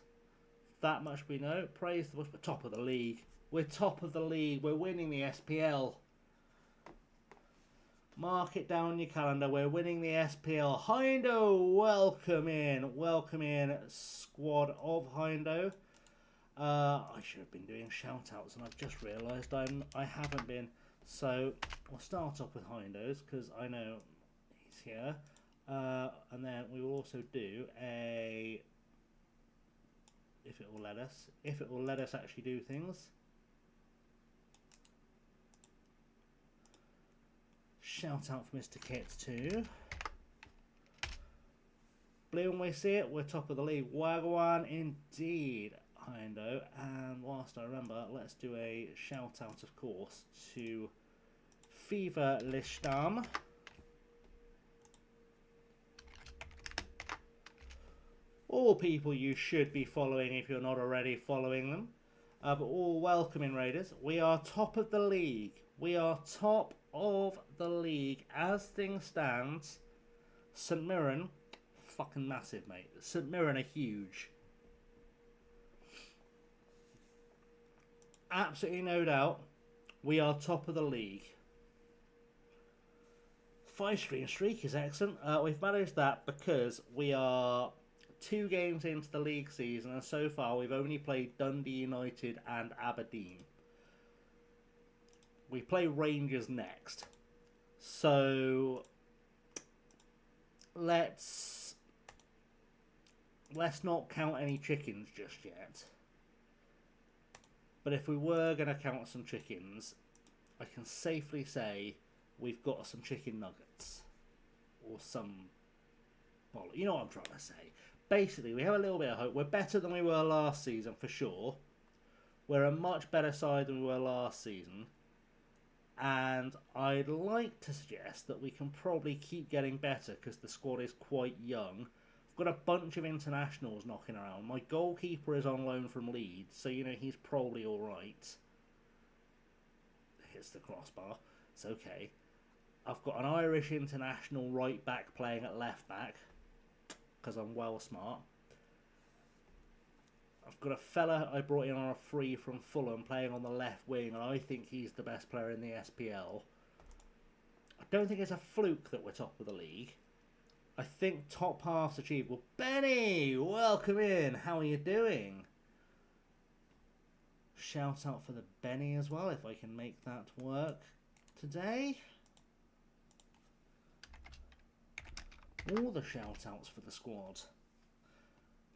That much we know. Praise the bush. We're top of the league. We're top of the league. We're winning the SPL. Mark it down your calendar. We're winning the SPL. Hindo, welcome in. Welcome in, squad of Hindo. I should have been doing shout-outs and I've just realised I haven't been. So we'll start off with Hindos because I know he's here. And then we will also do a... If it will let us actually do things. Shout out for Mr. Kit too. Blue and we see it, we're top of the league. Wagwan indeed, Hindo. And whilst I remember, let's do a shout out, of course, to Fever Listam. All people you should be following if you're not already following them. But all welcoming Raiders. We are top of the league. We are top of the league as things stand. St Mirren, fucking massive, mate. St Mirren are huge. Absolutely no doubt. We are top of the league. 5-stream streak is excellent. We've managed that because we are 2 games into the league season, and so far we've only played Dundee United and Aberdeen. We play Rangers next, so let's not count any chickens just yet. But if we were going to count some chickens, I can safely say we've got some chicken nuggets or some, well, you know what I'm trying to say. Basically, we have a little bit of hope. We're better than we were last season, for sure. We're a much better side than we were last season. And I'd like to suggest that we can probably keep getting better because the squad is quite young. I've got a bunch of internationals knocking around. My goalkeeper is on loan from Leeds, so, you know, he's probably alright. Hits the crossbar. It's okay. I've got an Irish international right back playing at left back, because I'm well smart. I've got a fella I brought in on a free from Fulham playing on the left wing, and I think he's the best player in the SPL. I don't think it's a fluke that we're top of the league. I think top half's achievable. Benny, welcome in. How are you doing? Shout out for the Benny as well, if I can make that work today. All the shout outs for the squad.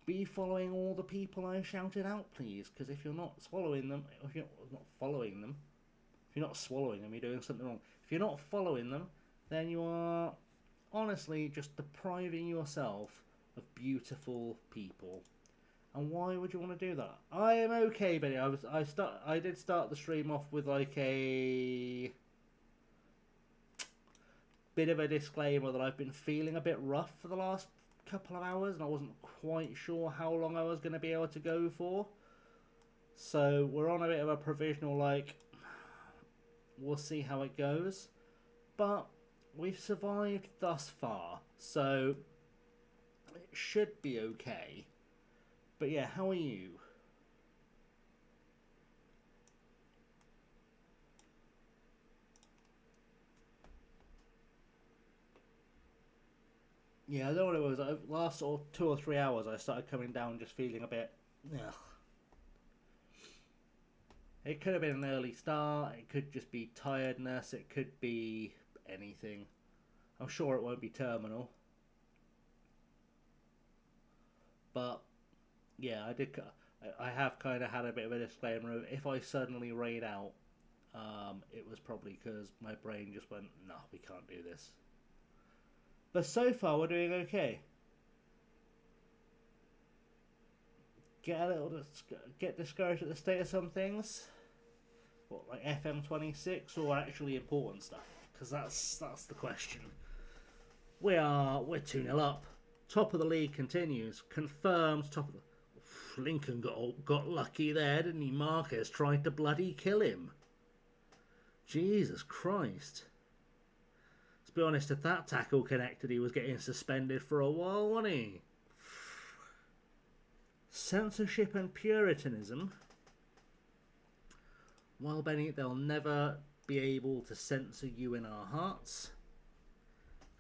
Be following all the people I've shouted out, please, because if you're not swallowing them, if you're not following them, if you're not swallowing them, you're doing something wrong. If you're not following them, then you are honestly just depriving yourself of beautiful people. And why would you want to do that? I am okay, Benny. I did start the stream off with like a bit of a disclaimer that I've been feeling a bit rough for the last couple of hours, and I wasn't quite sure how long I was going to be able to go for. So we're on a bit of a provisional, like, we'll see how it goes. But we've survived thus far, so it should be okay. But yeah, how are you? Yeah, I don't know what it was. Last sort of 2 or 3 hours, I started coming down just feeling a bit, ugh. It could have been an early start. It could just be tiredness. It could be anything. I'm sure it won't be terminal. But yeah, I have kind of had a bit of a disclaimer. If I suddenly raid out, it was probably because my brain just went, no, we can't do this. But so far, we're doing okay. Get discouraged at the state of some things. What, like FM26, or actually important stuff? Because that's the question. We're 2-0 up. Top of the league continues. Confirmed top of the... Lincoln got lucky there, didn't he? Marcus tried to bloody kill him. Jesus Christ. To be honest, if that tackle connected, he was getting suspended for a while, wasn't he? Censorship and Puritanism. Well, Benny, they'll never be able to censor you in our hearts.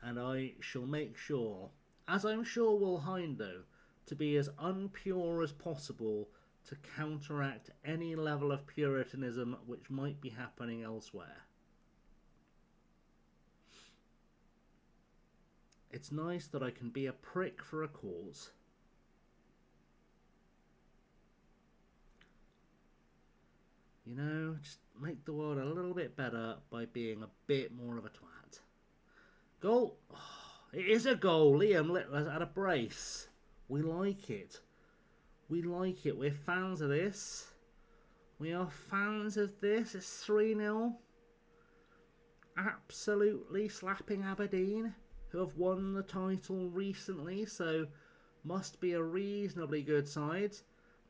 And I shall make sure, as I'm sure will Hindo, to be as unpure as possible to counteract any level of Puritanism which might be happening elsewhere. It's nice that I can be a prick for a cause. You know, just make the world a little bit better by being a bit more of a twat. Goal! Oh, it is a goal. Liam Littler's had a brace. We like it. We like it. We're fans of this. We are fans of this. It's 3-0. Absolutely slapping Aberdeen, who have won the title recently, so must be a reasonably good side.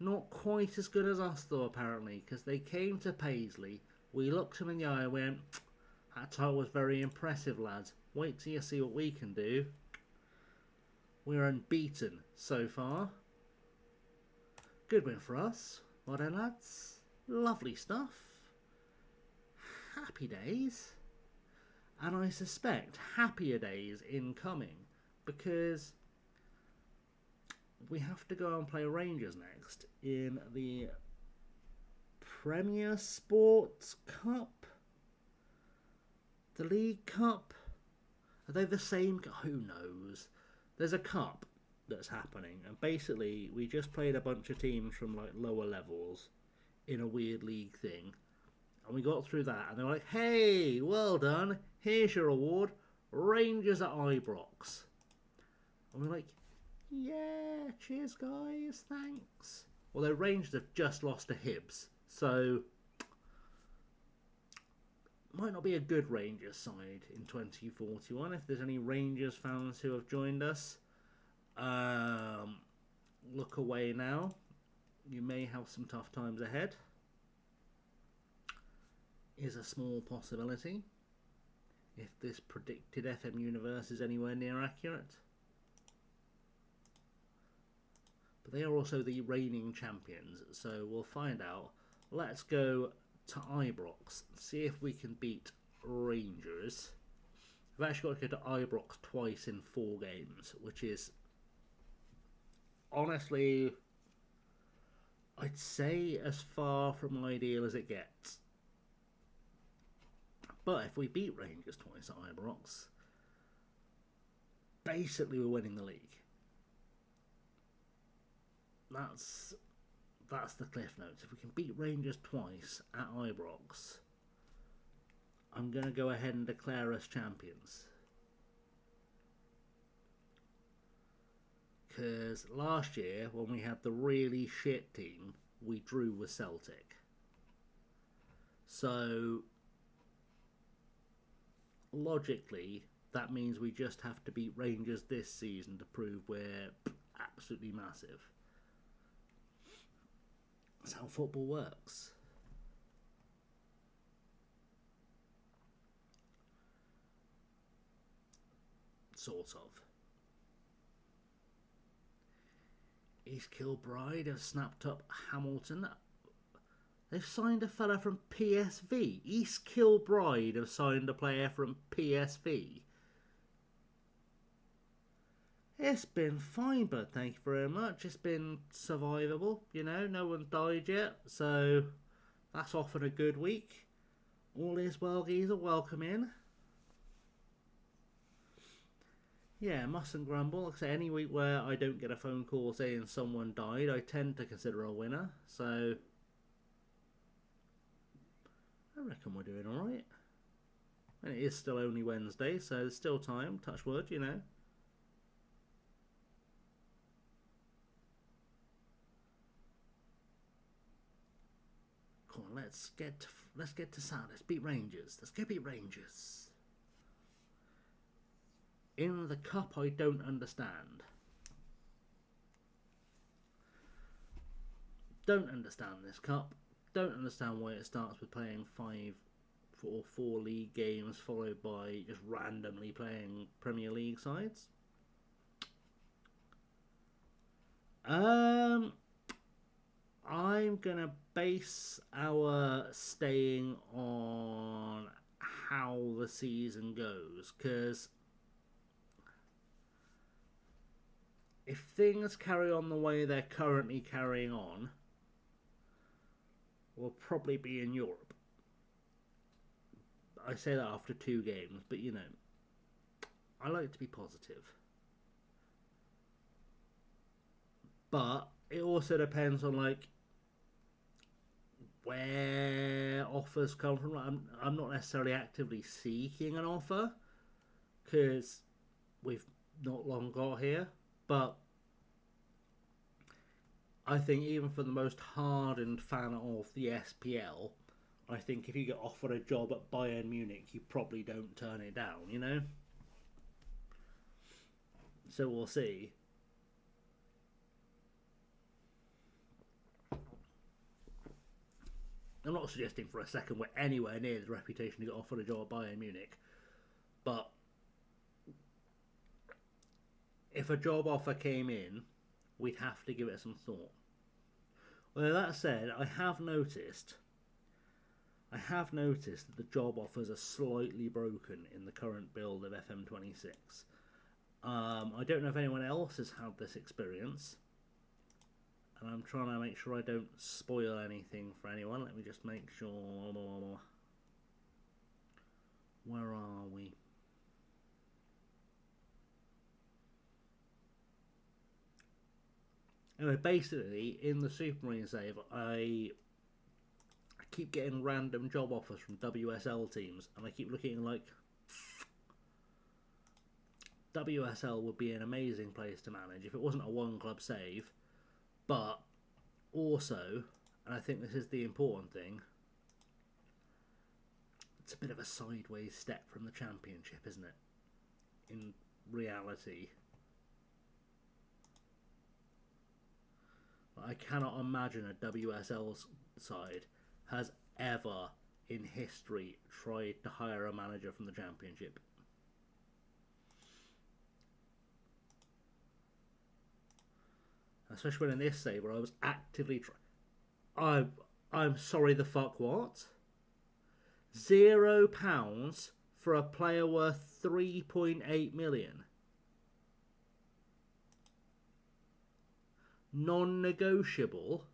Not quite as good as us, though, apparently, because they came to Paisley. We looked them in the eye and went, that title was very impressive, lads. Wait till you see what we can do. We're unbeaten so far. Good win for us. Well done, lads. Lovely stuff. Happy days. And I suspect happier days incoming, because we have to go and play Rangers next in the Premier Sports Cup, the League Cup. Are they the same? Who knows? There's a cup that's happening, and basically we just played a bunch of teams from like lower levels in a weird league thing, and we got through that, and they're like, hey, well done, here's your award, Rangers at Ibrox. And we're like, yeah, cheers guys, thanks. Although Rangers have just lost to Hibs, so might not be a good Rangers side in 2041. If there's any Rangers fans who have joined us, look away now. You may have some tough times ahead. Is a small possibility, if this predicted FM universe is anywhere near accurate. But they are also the reigning champions, so we'll find out. Let's go to Ibrox, see if we can beat Rangers. I've actually got to go to Ibrox twice in 4 games, which is honestly, I'd say, as far from ideal as it gets. But if we beat Rangers twice at Ibrox, basically we're winning the league. That's the cliff notes. If we can beat Rangers twice at Ibrox, I'm going to go ahead and declare us champions. Because last year, when we had the really shit team, we drew with Celtic. So logically, that means we just have to beat Rangers this season to prove we're absolutely massive. That's how football works. Sort of. East Kilbride have snapped up Hamilton. They've signed a fella from PSV. East Kilbride have signed a player from PSV. It's been fine, but thank you very much. It's been survivable, you know, no one died yet, so that's often a good week. All is well, geezer, welcome in. Yeah, mustn't grumble. Like I say, any week where I don't get a phone call saying someone died, I tend to consider a winner, so I reckon we're doing alright. And it is still only Wednesday, so there's still time, touch wood, you know. Come on, let's get to sound. Let's beat Rangers. Let's go beat Rangers. In the cup, I don't understand. Don't understand this cup. Don't understand why it starts with playing 5 or 4 league games followed by just randomly playing Premier League sides. I'm gonna base our staying on how the season goes, because if things carry on the way they're currently carrying on, we'll probably be in Europe. I say that after 2 games, but you know, I like to be positive. But it also depends on like where offers come from. I'm not necessarily actively seeking an offer, because we've not long got here. But I think even for the most hardened fan of the SPL, I think if you get offered a job at Bayern Munich, you probably don't turn it down, you know? So we'll see. I'm not suggesting for a second we're anywhere near the reputation to get offered a job at Bayern Munich. But if a job offer came in, we'd have to give it some thought. Well, that said, I have noticed that the job offers are slightly broken in the current build of FM26. I don't know if anyone else has had this experience, and I'm trying to make sure I don't spoil anything for anyone. Let me just make sure. Where are we? Anyway, basically, in the Supermarine save, I keep getting random job offers from WSL teams, and I keep looking like WSL would be an amazing place to manage if it wasn't a one-club save, but also, and I think this is the important thing, it's a bit of a sideways step from the Championship, isn't it? In reality. I cannot imagine a WSL side has ever in history tried to hire a manager from the Championship. Especially when in this save where I was actively I'm sorry, the fuck what? £0 for a player worth 3.8 million. Non-negotiable.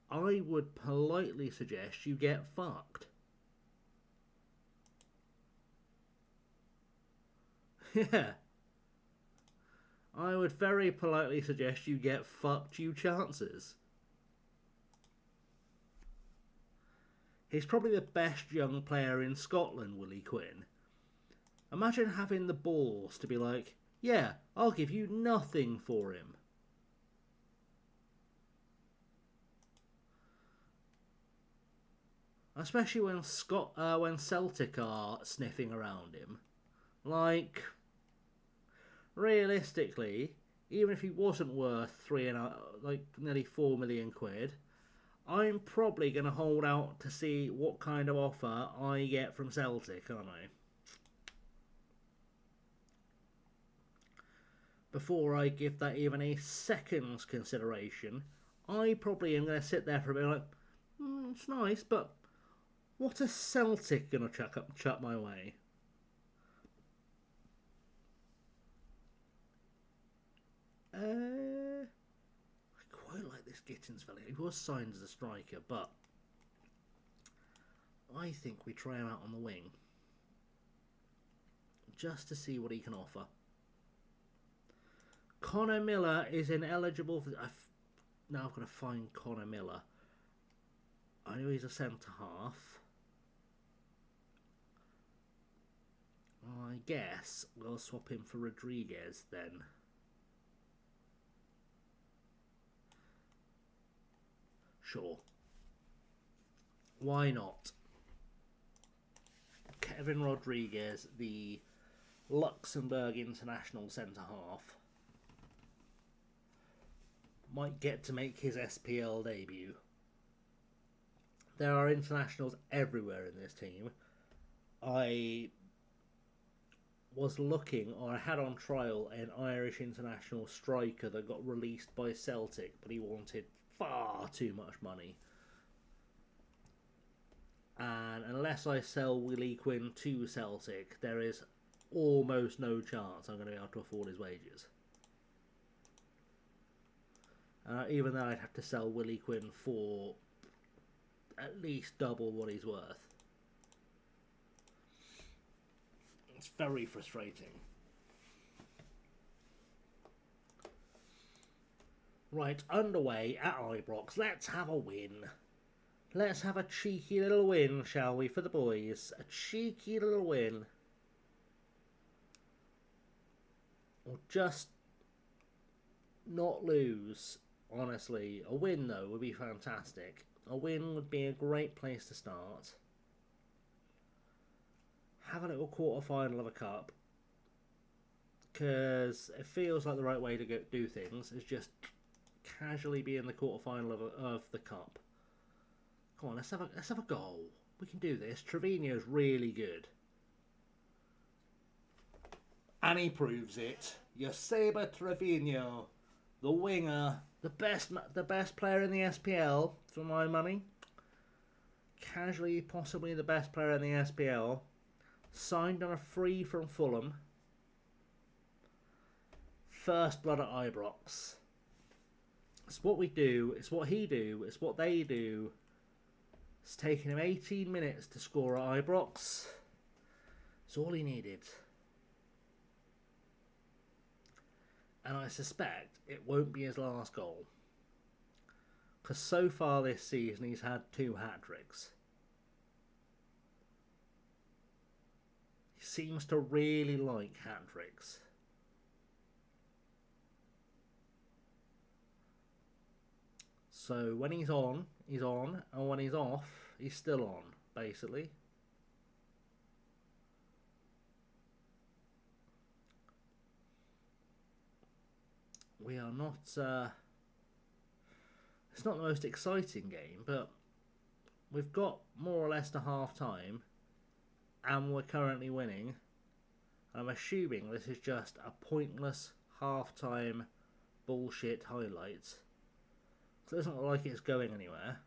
I would politely suggest you get fucked. Yeah. I would very politely suggest you get fucked, you chances. He's probably the best young player in Scotland, Willie Quinn. Imagine having the balls to be like, yeah, I'll give you nothing for him. Especially when Celtic are sniffing around him. Like, realistically, even if he wasn't worth nearly 4 million quid, I'm probably going to hold out to see what kind of offer I get from Celtic, aren't I? Before I give that even a second's consideration, I probably am going to sit there for a bit like, it's nice, but what are Celtic going to chuck my way? I quite like this Gittins fella. He was signed as a striker, but I think we try him out on the wing. Just to see what he can offer. Connor Miller is ineligible for... Now I've got to find Connor Miller. I know he's a centre-half. I guess we'll swap him for Rodriguez then. Sure. Why not? Kevin Rodriguez, the Luxembourg international centre-half, might get to make his SPL debut. There are internationals everywhere in this team. I was looking, or I had on trial, an Irish international striker that got released by Celtic, but he wanted far too much money. And unless I sell Willie Quinn to Celtic, there is almost no chance I'm going to be able to afford his wages. Even then, I'd have to sell Willie Quinn for at least double what he's worth. It's very frustrating. Right, underway at Ibrox. Let's have a win. Let's have a cheeky little win, shall we, for the boys? A cheeky little win. or just not lose. Honestly, a win though would be fantastic. A win would be a great place to start. Have a little quarter-final of a cup, because it feels like the right way to do things is just casually be in the quarter-final of the cup. Come on, let's have a goal. We can do this. Trevino's really good, and he proves it. Joseba Trevino, the winger, the best player in the SPL for my money. Casually, possibly the best player in the SPL. Signed on a free from Fulham. First blood at Ibrox. It's what we do. It's what he do. It's what they do. It's taken him 18 minutes to score at Ibrox. It's all he needed. And I suspect it won't be his last goal. Because so far this season he's had 2 hat-tricks. He seems to really like hat-tricks. So when he's on, and when he's off, he's still on, basically. We are not... it's not the most exciting game, but we've got more or less to half-time, and we're currently winning. I'm assuming this is just a pointless half-time bullshit highlight. So it doesn't look like it's going anywhere.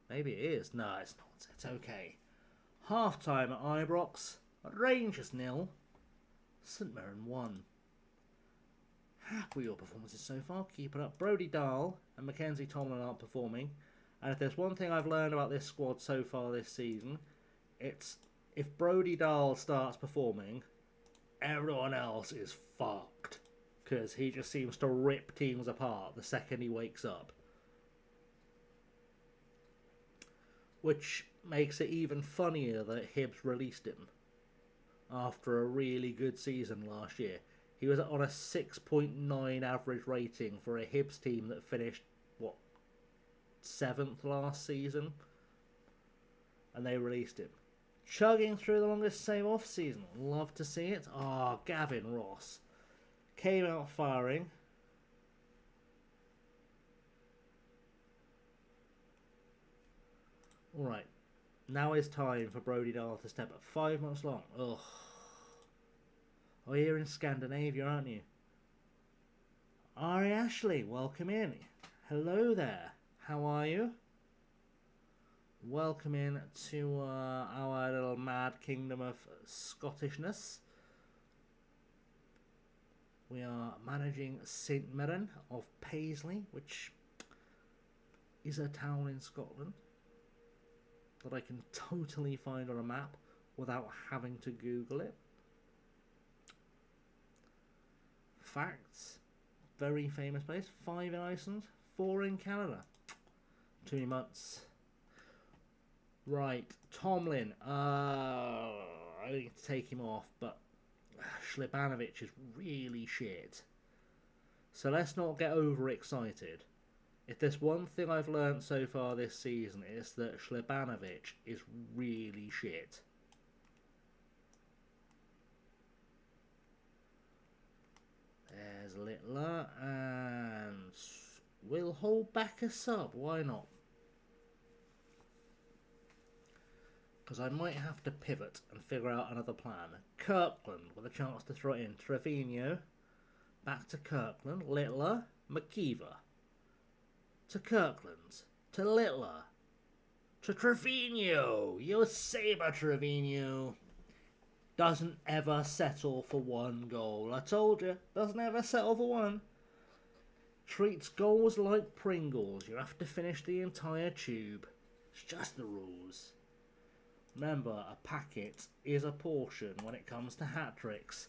Maybe it is. No, it's not. It's okay. Half-time at Ibrox. Rangers 0. St Mirren 1. Happy with your performances so far. Keep it up. Brody Dahl and Mackenzie Tomlin aren't performing. And if there's one thing I've learned about this squad so far this season, it's if Brody Dahl starts performing, everyone else is fucked. Because he just seems to rip teams apart the second he wakes up. Which makes it even funnier that Hibs released him after a really good season last year. He was on a 6.9 average rating for a Hibs team that finished, 7th last season? And they released him. Chugging through the longest save off season. Love to see it. Gavin Ross. Came out firing. Alright. Now is time for Brody Dahl to step up. 5 months long. Ugh. Oh, you're in Scandinavia, aren't you? Ari Ashley, welcome in. Hello there. How are you? Welcome in to our little mad kingdom of Scottishness. We are managing St Mirren of Paisley, which is a town in Scotland that I can totally find on a map without having to Google it. Facts. Very famous place. 5 in Iceland, 4 in Canada. Too many months. Right, Tomlin. I need to take him off, but Slibanovic is really shit. So let's not get overexcited. If there's one thing I've learned so far this season, it's that Slibanovic is really shit. There's Littler, and we'll hold back a sub. Why not? Because I might have to pivot and figure out another plan. Kirkland with a chance to throw in Trevino. Back to Kirkland. Littler. McKeever. To Kirkland. To Littler. To Trevino. Joseba Trevino. Doesn't ever settle for one goal. I told you. Doesn't ever settle for one. Treats goals like Pringles. You have to finish the entire tube. It's just the rules. Remember, a packet is a portion when it comes to hat-tricks.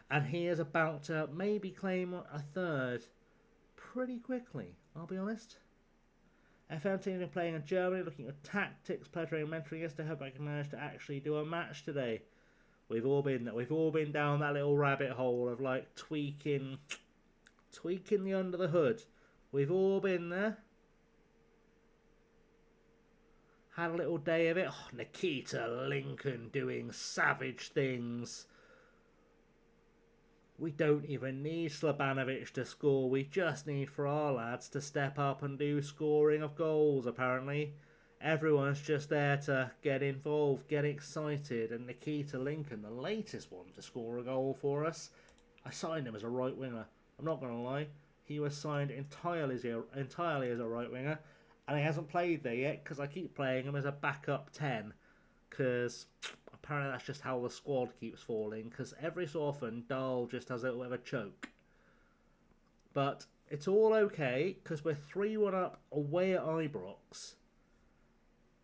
And he is about to maybe claim a third pretty quickly, I'll be honest. FM26 are playing in Germany, looking at tactics, pleasuring and mentoring yesterday. Hope I can manage to actually do a match today. We've all been down that little rabbit hole of like tweaking the under the hood. We've all been there. Had a little day of it. Oh, Nikita Lincoln doing savage things. We don't even need Slabanovic to score. We just need for our lads to step up and do scoring of goals, apparently. Everyone's just there to get involved, get excited. And Nikita Lincoln, the latest one to score a goal for us. I signed him as a right winger. I'm not going to lie. He was signed entirely as a right winger. And he hasn't played there yet because I keep playing him as a backup 10. Because apparently that's just how the squad keeps falling. Because every so often, Dahl just has a little bit of a choke. But it's all okay because we're 3-1 up away at Ibrox.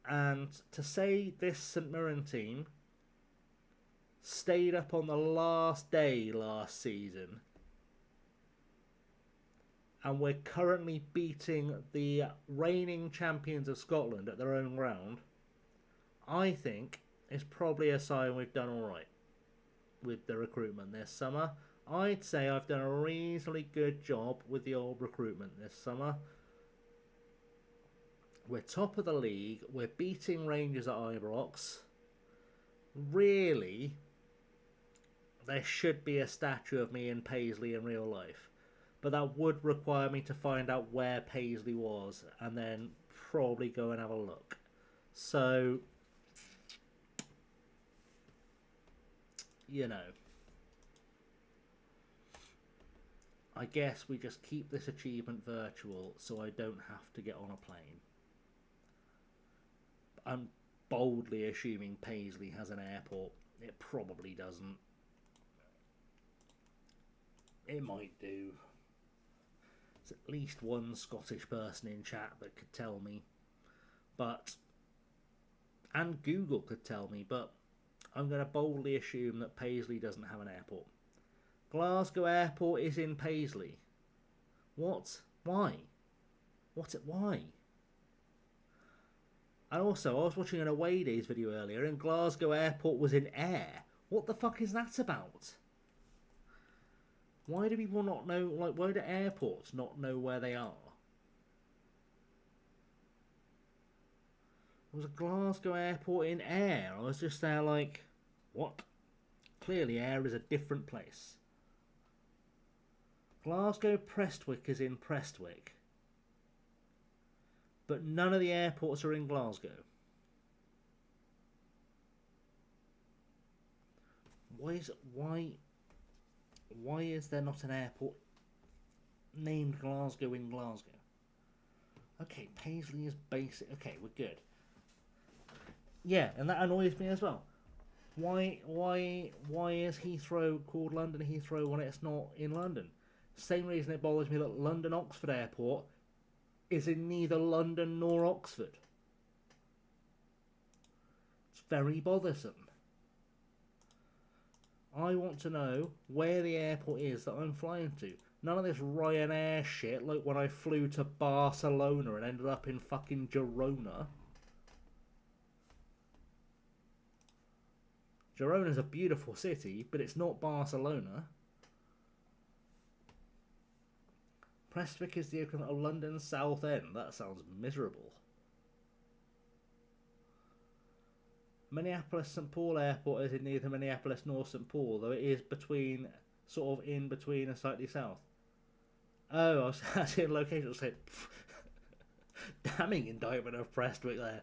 And to say this St Mirren team stayed up on the last day last season, and we're currently beating the reigning champions of Scotland at their own ground, I think is probably a sign we've done alright with the recruitment this summer. I'd say I've done a reasonably good job with the old recruitment this summer. We're top of the league. We're beating Rangers at Ibrox. Really, there should be a statue of me in Paisley in real life. But that would require me to find out where Paisley was and then probably go and have a look. So, you know, I guess we just keep this achievement virtual so I don't have to get on a plane. I'm boldly assuming Paisley has an airport. It probably doesn't. It might do. There's at least one Scottish person in chat that could tell me. And Google could tell me, but I'm going to boldly assume that Paisley doesn't have an airport. Glasgow Airport is in Paisley. What? Why? Why? And also, I was watching an Away Days video earlier, and Glasgow Airport was in Ayr. What the fuck is that about? Why do people not know, like, why do airports not know where they are? There was a Glasgow Airport in Ayr. I was just there like, what? Clearly Ayr is a different place. Glasgow Prestwick is in Prestwick. But none of the airports are in Glasgow. Why is there not an airport named Glasgow in Glasgow? Okay, Paisley is basic. Okay, we're good. Yeah, and that annoys me as well. Why is Heathrow called London Heathrow when it's not in London? Same reason it bothers me that London Oxford Airport is in neither London nor Oxford. It's very bothersome. I want to know where the airport is that I'm flying to. None of this Ryanair shit like when I flew to Barcelona and ended up in fucking Girona. Girona's a beautiful city, but it's not Barcelona. Prestwick is the equivalent of London South End. That sounds miserable. Minneapolis St Paul Airport is in neither Minneapolis nor St Paul, though it is between, sort of in between and slightly south. Oh, I was actually in location. I was like, damning indictment of Prestwick there.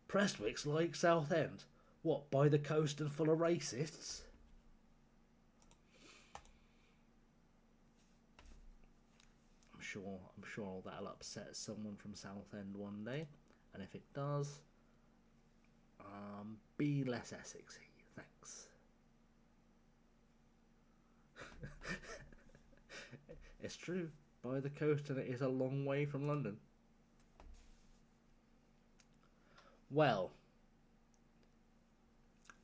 Prestwick's like Southend. What, by the coast and full of racists? I'm sure that'll upset someone from Southend one day, and if it does, be less Essexy, thanks. It's true, by the coast, and it is a long way from London. Well,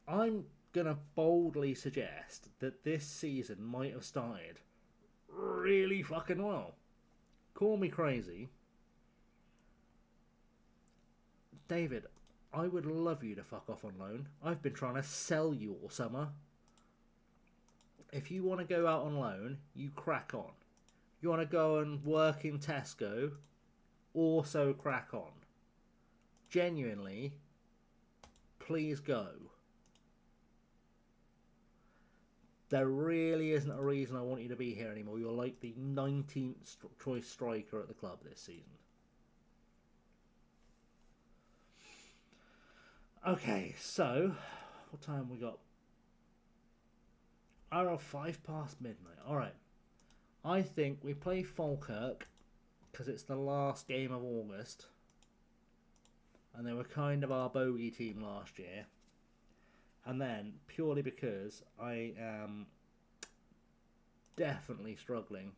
I'm gonna boldly suggest that this season might have started really fucking well. Call me crazy, David, I would love you to fuck off on loan. I've been trying to sell you all summer. If you want to go out on loan, you crack on. You want to go and work in Tesco, also crack on. Genuinely, please go. There really isn't a reason I want you to be here anymore. You're like the 19th choice striker at the club this season. Okay, so what time have we got? Oh, 5 past midnight. Alright. I think we play Falkirk because it's the last game of August. And they were kind of our bogey team last year. And then, purely because I am definitely struggling,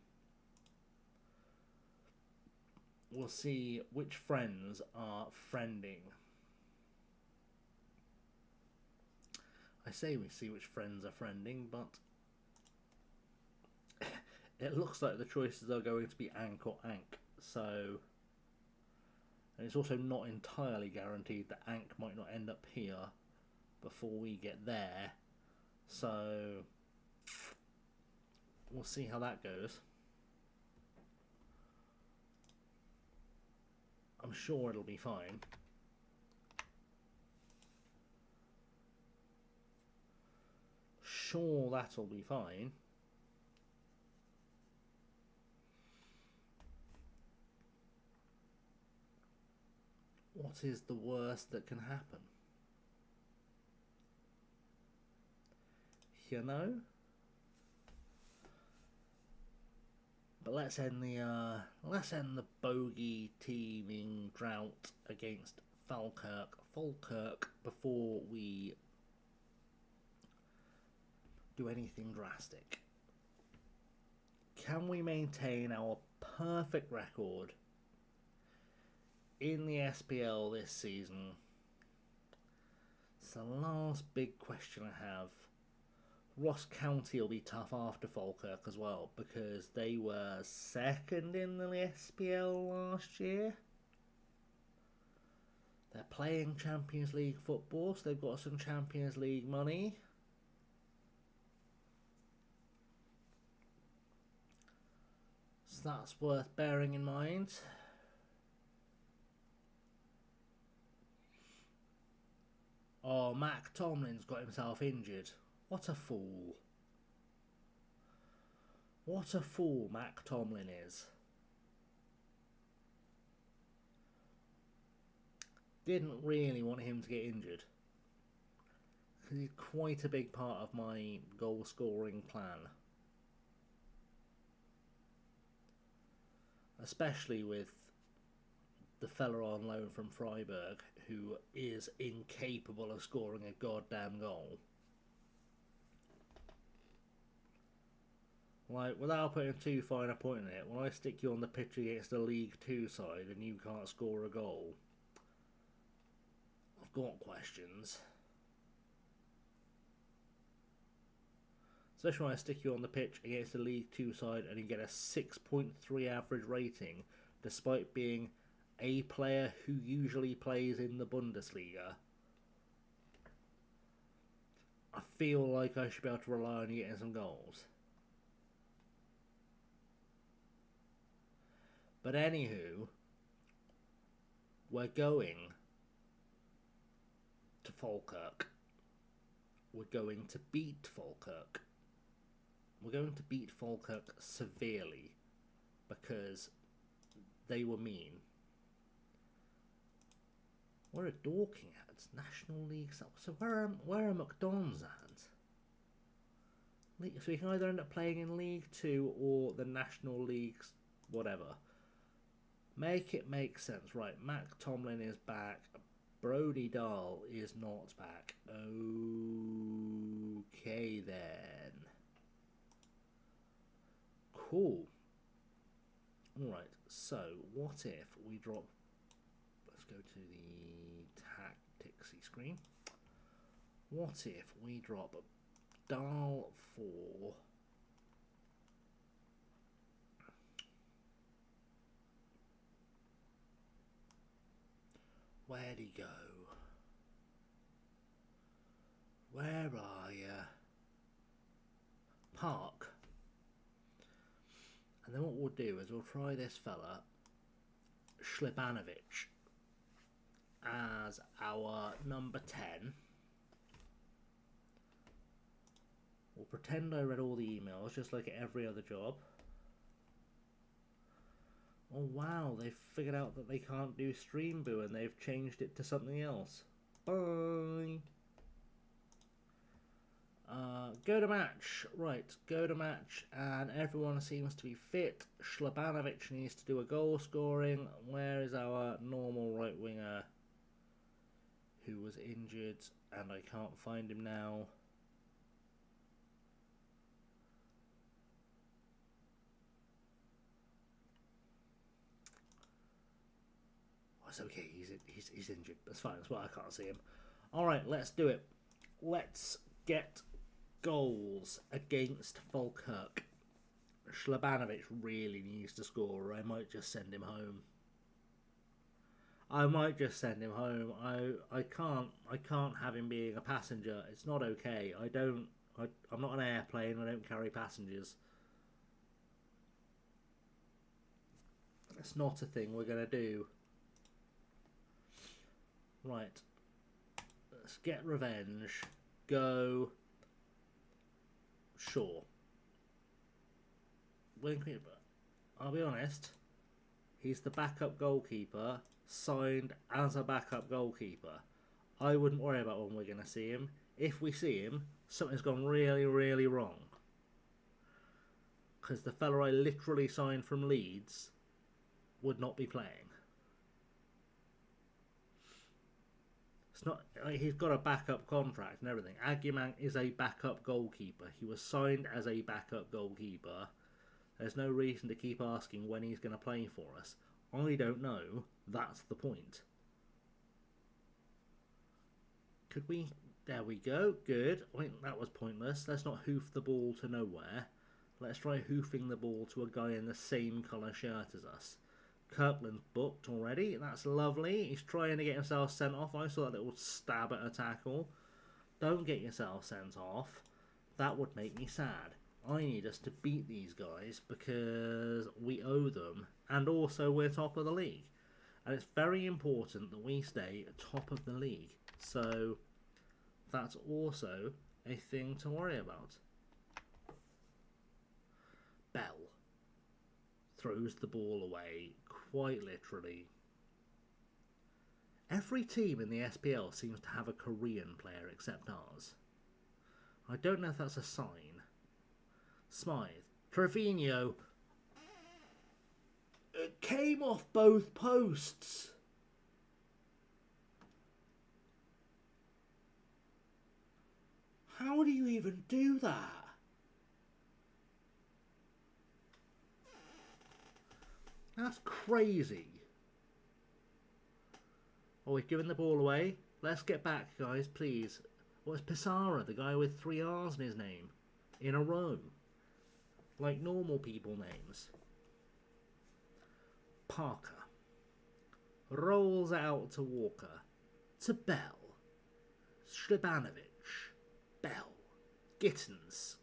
we'll see which friends are friending. I say we see which friends are friending, but it looks like the choices are going to be Ank or Ank. So, and it's also not entirely guaranteed that Ank might not end up here before we get there. So, we'll see how that goes. I'm sure it'll be fine. Sure, that'll be fine. What is the worst that can happen? You know? But let's end the bogey teaming drought against Falkirk before we do anything drastic. Can we maintain our perfect record in the SPL this season? It's the last big question I have. Ross County will be tough after Falkirk as well, because they were second in the SPL last year. They're playing Champions League football, so they've got some Champions League money. So that's worth bearing in mind. Oh, Mac Tomlin's got himself injured. What a fool. What a fool Mac Tomlin is. Didn't really want him to get injured, because he's quite a big part of my goal scoring plan. Especially with the fella on loan from Freiburg, who is incapable of scoring a goddamn goal. Like, without putting too fine a point in it, when I stick you on the pitch against a League 2 side and you can't score a goal, I've got questions. Especially when I stick you on the pitch against a League 2 side and you get a 6.3 average rating, despite being a player who usually plays in the Bundesliga. I feel like I should be able to rely on you getting some goals. But anywho, we're going to Falkirk. We're going to beat Falkirk. We're going to beat Falkirk severely because they were mean. Where are Dorking at? National League. So where are McDonald's at? So we can either end up playing in League 2 or the National Leagues, whatever. Make it make sense. Right, Mac Tomlin is back. Brody Dahl is not back. Okay then. Cool. Alright, so what if we drop... Let's go to the tacticsy screen. What if we drop Dahl for... Where'd he go? Where are you? Park. And then what we'll do is we'll try this fella, Slibanovic, as our number 10. We'll pretend I read all the emails just like at every other job. Oh wow, they've figured out that they can't do Stream Boo and they've changed it to something else. Bye! Go to match. Right, go to match, and everyone seems to be fit. Slibanovic needs to do a goal scoring. Where is our normal right winger who was injured and I can't find him now? It's okay, he's injured. That's fine, that's why I can't see him. Alright, let's do it. Let's get goals against Falkirk. Slibanovic really needs to score, or I might just send him home. I can't have him being a passenger. It's not okay. I'm not an airplane, I don't carry passengers. It's not a thing we're gonna do. Right, let's get revenge. Go. Sure. I'll be honest, he's the backup goalkeeper, signed as a backup goalkeeper. I wouldn't worry about when we're going to see him. If we see him, something's gone really, really wrong. Because the fella I literally signed from Leeds would not be playing. It's not. He's got a backup contract and everything. Aguiman is a backup goalkeeper. He was signed as a backup goalkeeper. There's no reason to keep asking when he's going to play for us. I don't know. That's the point. Could we? There we go. Good. I think that was pointless. Let's not hoof the ball to nowhere. Let's try hoofing the ball to a guy in the same colour shirt as us. Kirkland's booked already. That's lovely. He's trying to get himself sent off. I saw that little stab at a tackle. Don't get yourself sent off. That would make me sad. I need us to beat these guys because we owe them. And also we're top of the league. And it's very important that we stay top of the league. So that's also a thing to worry about. Bell throws the ball away, quite literally. Every team in the SPL seems to have a Korean player except ours. I don't know if that's a sign. Smythe. Trevino. It came off both posts. How do you even do that? That's crazy. Oh, we've given the ball away. Let's get back, guys, please. What's Pissarra, the guy with 3 R's in his name? In a row. Like normal people names. Parker. Rolls out to Walker. To Bell. Slibanovic. Bell. Gittins.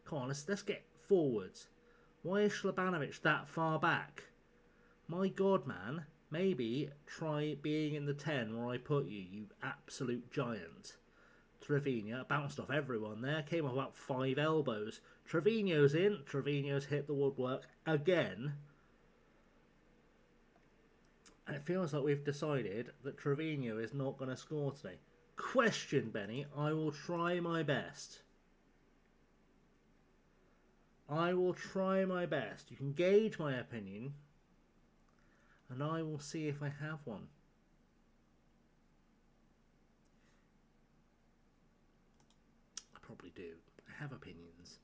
Come on, let's get forwards. Why is Slibanovic that far back? My God, man. Maybe try being in the 10 where I put you, you absolute giant. Trevino bounced off everyone there. Came off about 5 elbows. Trevino's in. Trevino's hit the woodwork again. And it feels like we've decided that Trevino is not going to score today. Question, Benny. I will try my best. I will try my best. You can gauge my opinion. And I will see if I have one. I probably do. I have opinions.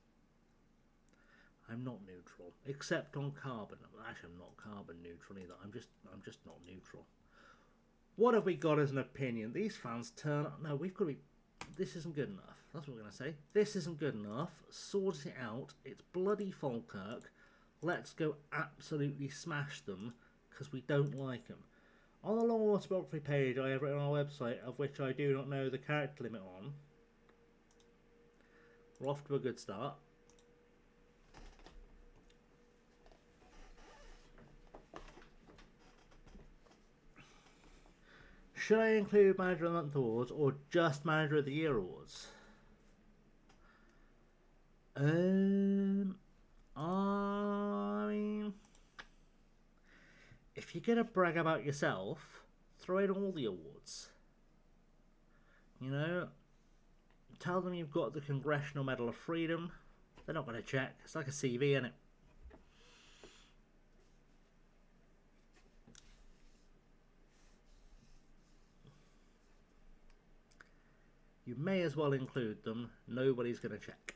I'm not neutral, except on carbon. Actually, I'm not carbon neutral either. I'm just not neutral. What have we got as an opinion? These fans turn up. No, we've got to be. This isn't good enough. That's what we're going to say. This isn't good enough. Sort it out. It's bloody Falkirk. Let's go absolutely smash them because we don't like them. On the long autobiography page I have written on our website, of which I do not know the character limit on. We're off to a good start. Should I include Manager of the Month awards or just Manager of the Year awards? I mean, if you're gonna brag about yourself, throw in all the awards. You know, tell them you've got the Congressional Medal of Freedom. They're not gonna check. It's like a CV, isn't it? You may as well include them. Nobody's gonna check.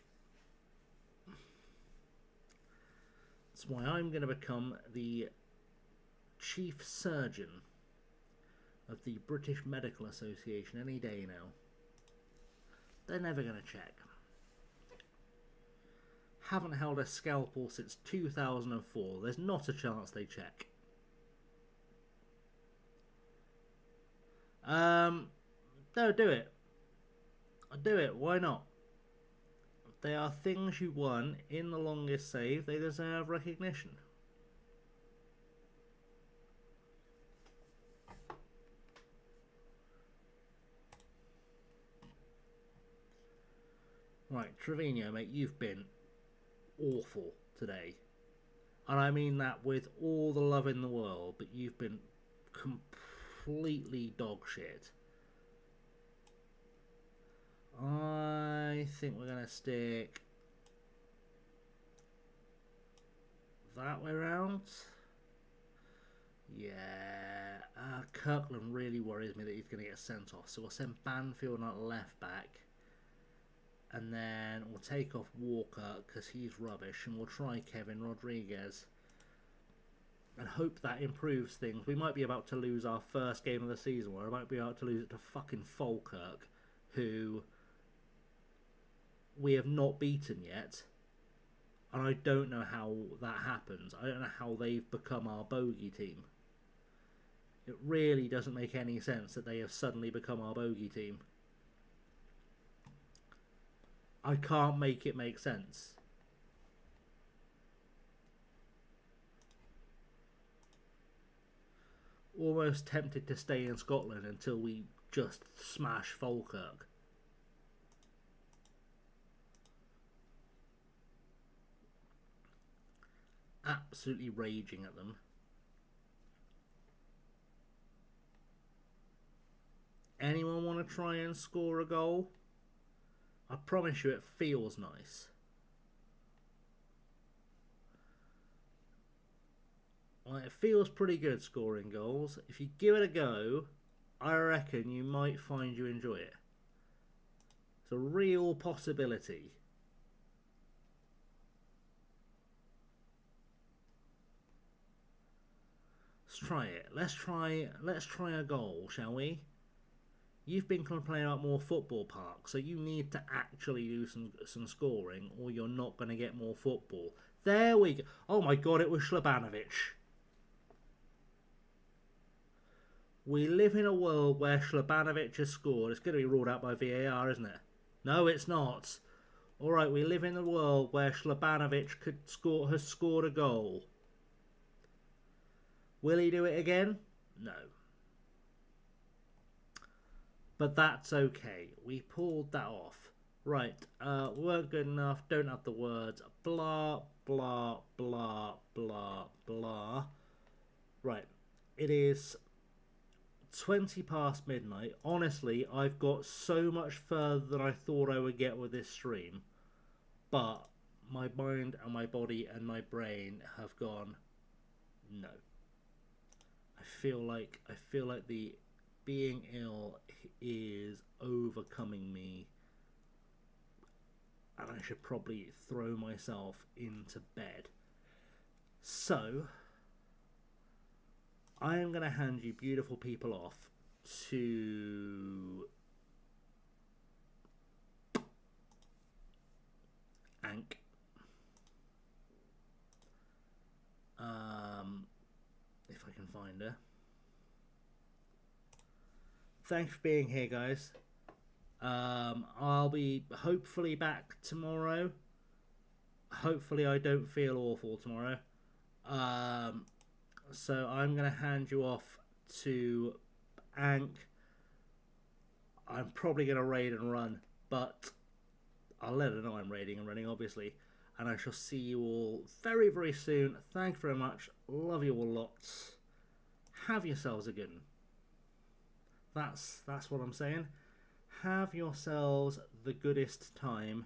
That's why I'm going to become the Chief Surgeon of the British Medical Association any day now. They're never going to check. Haven't held a scalpel since 2004. There's not a chance they check. No, do it. I'll do it. Why not? They are things you won in the longest save. They deserve recognition. Right, Trevino, mate, you've been awful today. And I mean that with all the love in the world, but you've been completely dog shit. I think we're going to stick that way round. Yeah, Kirkland really worries me that he's going to get sent off. So we'll send Banfield on left back. And then we'll take off Walker because he's rubbish. And we'll try Kevin Rodriguez. And hope that improves things. We might be about to lose our first game of the season. Or I might be about to lose it to fucking Falkirk, who we have not beaten yet, and I don't know how that happens. I don't know how they've become our bogey team. It really doesn't make any sense that they have suddenly become our bogey team. I can't make it make sense. Almost tempted to stay in Scotland until we just smash Falkirk. Absolutely raging at them. Anyone want to try and score a goal? I promise you it feels nice. Well, it feels pretty good scoring goals. If you give it a go, I reckon you might find you enjoy it. It's a real possibility. Let's try it. Let's try a goal, shall we? You've been complaining about more football parks, so you need to actually do some scoring, or you're not going to get more football. There we go. Oh my god, it was Slabanovic. We live in a world where Slabanovic has scored. It's going to be ruled out by VAR, isn't it? No, it's not. Alright, we live in a world where Slabanovic has scored a goal. Will he do it again? No. But that's okay. We pulled that off. Right, weren't good enough. Don't have the words. Blah, blah, blah, blah, blah. Right, it is 20 past midnight. Honestly, I've got so much further than I thought I would get with this stream. But my mind and my body and my brain have gone, no. I feel like the being ill is overcoming me, and I should probably throw myself into bed. So I am going to hand you beautiful people off to Ank. If I can find her. thanks for being here, guys. I'll be hopefully back tomorrow. Hopefully I don't feel awful tomorrow. So I'm going to hand you off to Ank. I'm probably going to raid and run, but I'll let her know I'm raiding and running, obviously. And I shall see you all very, very soon. Thank you very much. Love you all lots. Have yourselves a good one. That's what I'm saying. Have yourselves the goodest time,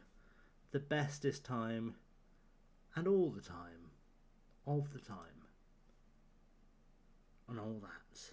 the bestest time, and all the time, of the time, and all that.